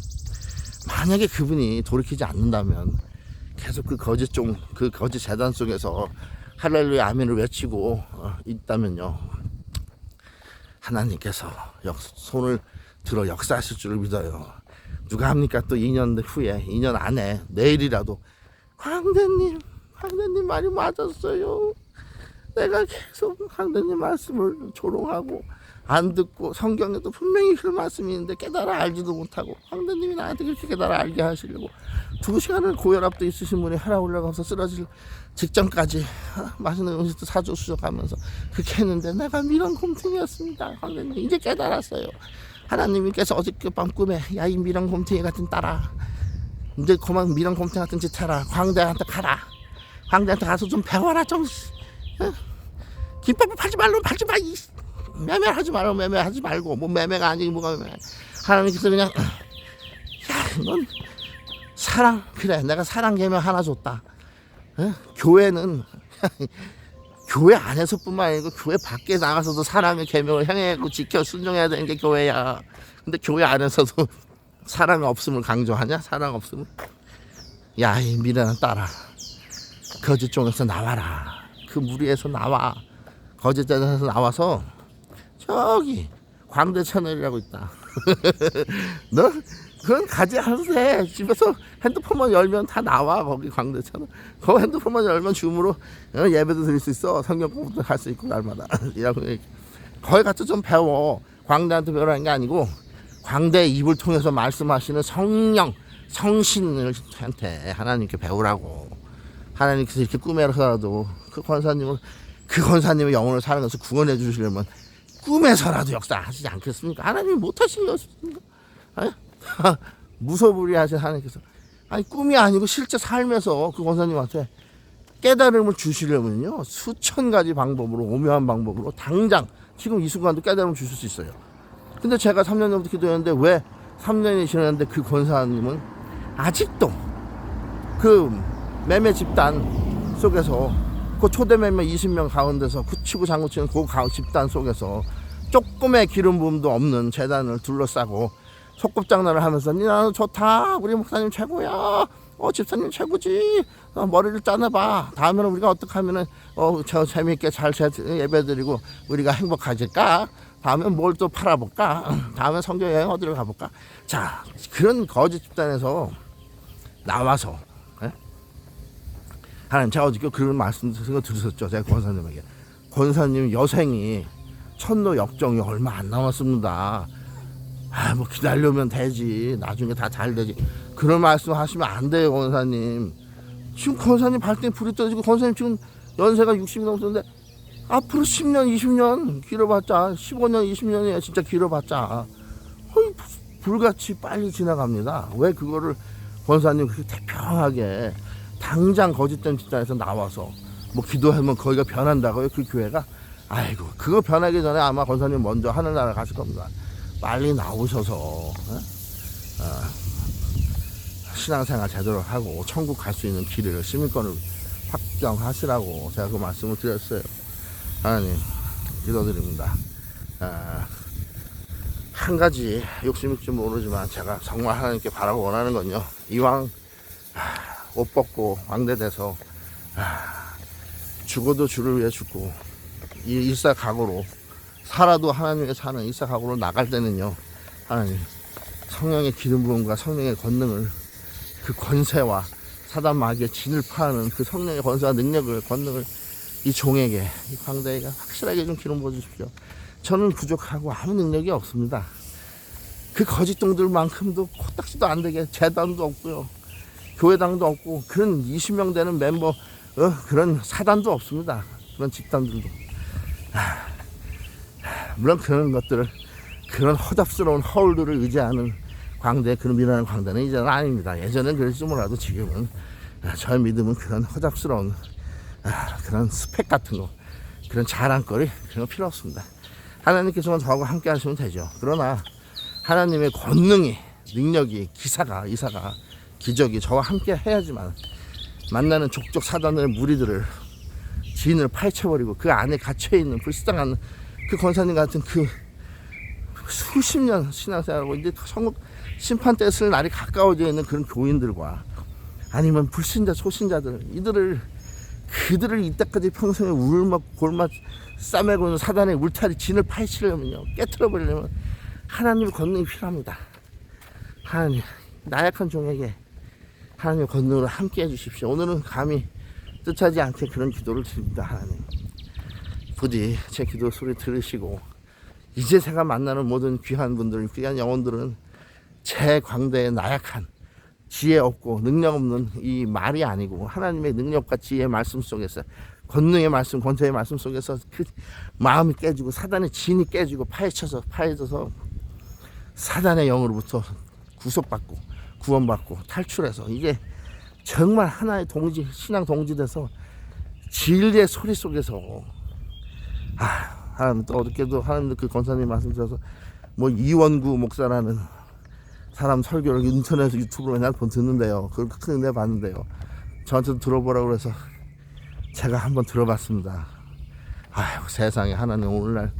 만약에 그분이 돌이키지 않는다면 계속 그 거짓 재단 속에서 할렐루야 아멘을 외치고 있다면요, 하나님께서 손을 들어 역사하실 줄을 믿어요. 누가 합니까? 또 2년 후에, 2년 안에 내일이라도 광대님 말이 맞았어요. 내가 계속 광대님 말씀을 조롱하고 안 듣고 성경에도 분명히 그 말씀이 있는데 깨달아 알지도 못하고 광대님이 나한테 그렇게 깨달아 알게 하시려고 2시간을 고혈압도 있으신 분이 하나 올라가서 쓰러질 직전까지 맛있는 음식도 사줘 수족하면서 그렇게 했는데 내가 미련 곰탱이였습니다. 광대님 이제 깨달았어요. 하나님께서 어저께 밤 꿈에 야 이 미련 곰탱이 같은 딸아, 이제 그만 미련 곰탱이 같은 짓 해라. 광대한테 가라. 광대한테 가서 좀 배워라. 좀 김밥을 팔지 말고 팔지 마. 매매하지 말고 뭐 매매가 아니고 뭐가 매매. 하나님께서 그냥 넌 사랑, 그래 내가 사랑 계명 하나 줬다. 교회는 교회 안에서뿐만 아니고 교회 밖에 나가서도 사랑의 계명을 향해고 지켜 순종해야 되는 게 교회야. 근데 교회 안에서도 사랑이 없음을 강조하냐? 사랑 없음을. 야 이 미련한 딸아, 거짓 종에서 나와라. 그 무리에서 나와. 거짓 재단에서 나와서 저기 광대 채널이라고 있다. 너 그건 가지 않아도 돼. 집에서 핸드폰만 열면 다 나와. 거기 광대 채널. 그 핸드폰만 열면 줌으로 예배도 드릴 수 있어. 성경 공부도 할 수 있고 날마다. 이라고 거기 가서 좀 배워. 광대한테 배우라는 게 아니고 광대의 입을 통해서 말씀하시는 성령, 성신한테 하나님께 배우라고. 하나님께서 이렇게 꿈에서라도 그 권사님의 영혼을 사는 것을 구원해 주시려면 꿈에서라도 역사하시지 않겠습니까? 하나님이 못하시는 것입니까? 무소불위하신 하나님께서 꿈이 아니고 실제 삶에서 그 권사님한테 깨달음을 주시려면요, 수천 가지 방법으로, 오묘한 방법으로 당장 지금 이 순간도 깨달음을 주실 수 있어요. 근데 제가 3년 전부터 기도했는데 왜 3년이 지났는데 그 권사님은 아직도 그 매매 집단 속에서 그 초대 매매 20명 가운데서 구치고 장구치는 그 집단 속에서 조금의 기름 부음도 없는 재단을 둘러싸고 속꿉장난을 하면서 나는 좋다, 우리 목사님 최고야, 집사님 최고지, 머리를 짜내봐, 다음에는 우리가 어떻게 하면은 저 재미있게 잘 예배드리고 우리가 행복해질까, 다음에 뭘 또 팔아볼까, 다음에 성교 여행 어디를 가볼까. 자, 그런 거짓 집단에서 나와서 하나님, 제가 어저께 그런 말씀 들으셨죠? 제가 권사님에게. 권사님 여생이 천노 역정이 얼마 안 남았습니다. 뭐 기다리면 되지. 나중에 다 잘 되지. 그런 말씀 하시면 안 돼요, 권사님. 지금 권사님 발등에 불이 떨어지고 권사님 지금 연세가 60이 넘었는데 앞으로 10년, 20년 길어봤자 15년, 20년이야 진짜 길어봤자 불같이 빨리 지나갑니다. 왜 그거를 권사님 그렇게 태평하게 당장 거짓된 집단에서 나와서 뭐 기도하면 거기가 변한다고요? 그 교회가? 아이고, 그거 변하기 전에 아마 권사님 먼저 하늘나라 가실 겁니다. 빨리 나오셔서 신앙생활 제대로 하고 천국 갈 수 있는 길을, 시민권을 확정하시라고 제가 그 말씀을 드렸어요. 하나님 기도드립니다. 한 가지 욕심일지 모르지만 제가 정말 하나님께 바라고 원하는 건요, 이왕 옷 벗고 왕대돼서 죽어도 주를 위해 죽고 이 일사각오로 살아도 하나님께 사는 일사각오로 나갈 때는요, 하나님 성령의 기름 부음과 성령의 권능을, 그 권세와 사단 마귀의 진을 파하는 그 성령의 권세와 능력을, 권능을 이 종에게, 이 광대에게 확실하게 좀 기름 부어 주십시오. 저는 부족하고 아무 능력이 없습니다. 그 거짓동들만큼도 코딱지도 안 되게 재단도 없고요, 교회당도 없고, 그런 20명 되는 멤버 그런 사단도 없습니다. 그런 집단들도. 물론 그런 것들을, 그런 허접스러운 허울들을 의지하는 광대, 그런 미련한 광대는 이제는 아닙니다. 예전엔 그랬지 몰라도 지금은 저의 믿음은 그런 허접스러운 그런 스펙 같은 거, 그런 자랑거리, 그런 거 필요 없습니다. 하나님께서만 저하고 함께 하시면 되죠. 그러나 하나님의 권능이, 능력이, 이사가 기적이 저와 함께 해야지만 만나는 족족 사단의 무리들을, 지인을 파헤쳐버리고 그 안에 갇혀있는 불쌍한 그 권사님 같은 그 수십 년 신앙생활하고 이제 천국 심판대에 쓸 날이 가까워져 있는 그런 교인들과, 아니면 불신자 소신자들, 그들을 이때까지 평생에 울먹 골맞 싸매고 있는 사단의 울타리 진을 파헤치려면요, 깨트려버리려면 하나님의 권능이 필요합니다. 하나님, 나약한 종에게 하나님의 권능으로 함께 해주십시오. 오늘은 감히 뜻하지 않게 그런 기도를 드립니다. 하나님, 부디 제 기도 소리 들으시고 이제 제가 만나는 모든 귀한 분들, 귀한 영혼들은 제 광대에 나약한, 지혜 없고 능력 없는 이 말이 아니고 하나님의 능력과 지혜의 말씀 속에서, 권능의 말씀, 권세의 말씀 속에서 그 마음이 깨지고 사단의 진이 깨지고 파헤져서 사단의 영으로부터 구속받고 구원받고 탈출해서, 이게 정말 하나의 동지, 신앙 동지돼서 진리의 소리 속에서, 하나님 또 어저께도 하나님도 그 권사님 말씀 들어서 뭐 이원구 목사라는 사람 설교를 인터넷 유튜브로 맨날 듣는데요. 그걸 큰 은혜 받는데요. 저한테도 들어보라고 그래서 제가 한번 들어봤습니다. 아이고, 세상에 하나님 오늘날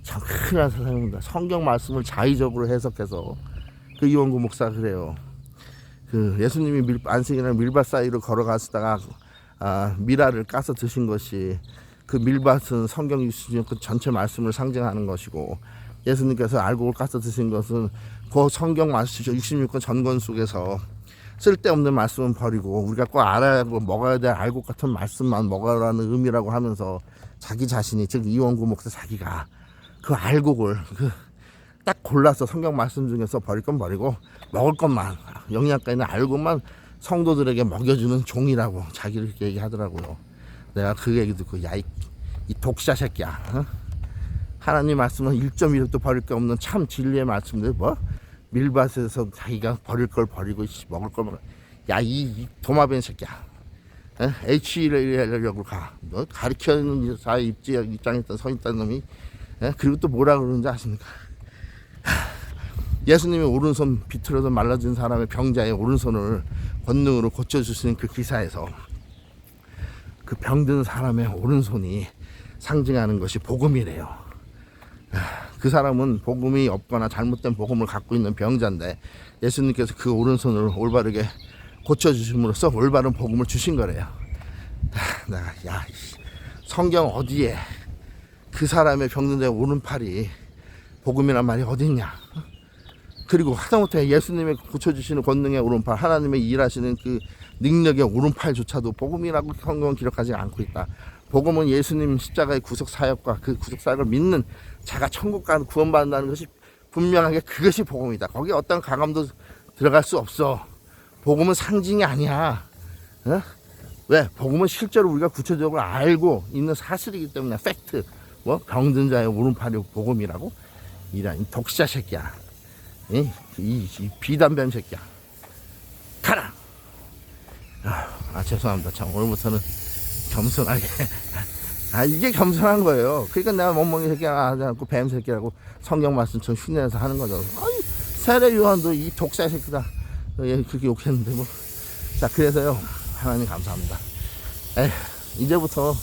참 큰일 세상입니다. 성경 말씀을 자의적으로 해석해서, 그 이원구 목사가 그래요. 그 예수님이 안식이나 밀밭 사이로 걸어가시다가 미라를 까서 드신 것이, 그 밀밭은 성경이 주신 그 전체 말씀을 상징하는 것이고, 예수님께서 알곡을 까서 드신 것은 그 성경 말씀 66권 전권 속에서 쓸데없는 말씀은 버리고 우리가 꼭 알아야 먹어야 될 알곡 같은 말씀만 먹으라는 의미라고 하면서, 자기 자신이, 즉 이원구 목사 자기가 그 알곡을 딱 골라서 성경 말씀 중에서 버릴 건 버리고 먹을 것만, 영양가 있는 알곡만 성도들에게 먹여주는 종이라고 자기를 그렇게 얘기하더라고요. 내가 그 얘기 듣고, 야, 이 독사 새끼야, 하나님 말씀은 1.1도 버릴 게 없는 참 진리의 말씀들, 뭐 밀밭에서 자기가 버릴 걸 버리고 먹을 걸 먹어. 야, 이 도마뱀 새끼야, H1려고 가, 너 가르치는 사회 입장에 서 있다는 놈이, 그리고 또 뭐라 그러는지 아십니까? 예수님의 오른손 비틀어서 말라진 사람의 병자의 오른손을 권능으로 고쳐주시는 그 기사에서, 그 병든 사람의 오른손이 상징하는 것이 복음이래요. 그 사람은 복음이 없거나 잘못된 복음을 갖고 있는 병자인데, 예수님께서 그 오른손을 올바르게 고쳐주심으로써 올바른 복음을 주신 거래요. 내가, 야, 성경 어디에 그 사람의 병든 자의 오른팔이 복음이란 말이 어디 있냐? 그리고 하다못해 예수님의 고쳐주시는 권능의 오른팔, 하나님의 일하시는 그 능력의 오른팔조차도 복음이라고 성경은 기록하지 않고 있다. 복음은 예수님 십자가의 구속사역과 그 구속사역을 믿는 자가 천국 가는 구원받는다는 것이 분명하게, 그것이 복음이다. 거기에 어떤 가감도 들어갈 수 없어. 복음은 상징이 아니야. 왜? 복음은 실제로 우리가 구체적으로 알고 있는 사실이기 때문에, 팩트. 뭐 병든 자의 오른팔이 복음이라고? 이런 독자 새끼야, 이 비담뱀 새끼야, 가라. 죄송합니다. 참 오늘부터는 겸손하게 이게 겸손한 거예요. 그러니까 내가 멍멍이 새끼야 하지 않고 뱀 새끼라고 성경 말씀처럼 흉내내서 하는 거죠. 세례 요한도 이 독사 새끼다 그렇게 욕했는데 뭐. 자, 그래서요, 하나님 감사합니다. 이제부터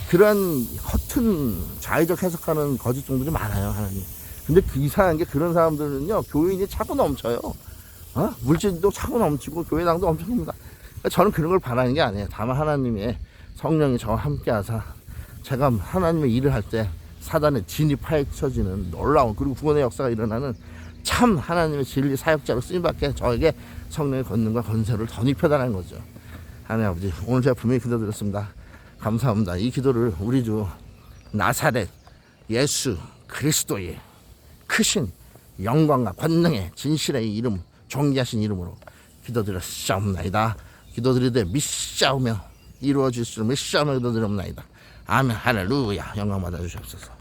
그런 허튼 자의적 해석하는 거짓 종들이 많아요, 하나님. 근데 그 이상한 게, 그런 사람들은요, 교인이 차고 넘쳐요. 물질도 차고 넘치고 교회당도 엄청 큽니다. 저는 그런 걸 바라는 게 아니에요. 다만 하나님의 성령이 저와 함께 하사, 제가 하나님의 일을 할 때 사단의 진이 파헤쳐지는 놀라운, 그리고 구원의 역사가 일어나는 참 하나님의 진리 사역자로 쓰임받게 저에게 성령의 권능과 권세를 덧입혀달라는 거죠. 하나님 아버지, 오늘 제가 분명히 기도드렸습니다. 감사합니다. 이 기도를 우리 주 나사렛 예수 그리스도의 그 크신 영광과 권능의 진실의 이름, 존귀하신 이름으로 기도드렸사옵나이다. 기도드리되 믿사오며 이루어질 줄 믿사오며 기도드렸나이다. 아멘. 할렐루야. 영광 받아 주시옵소서.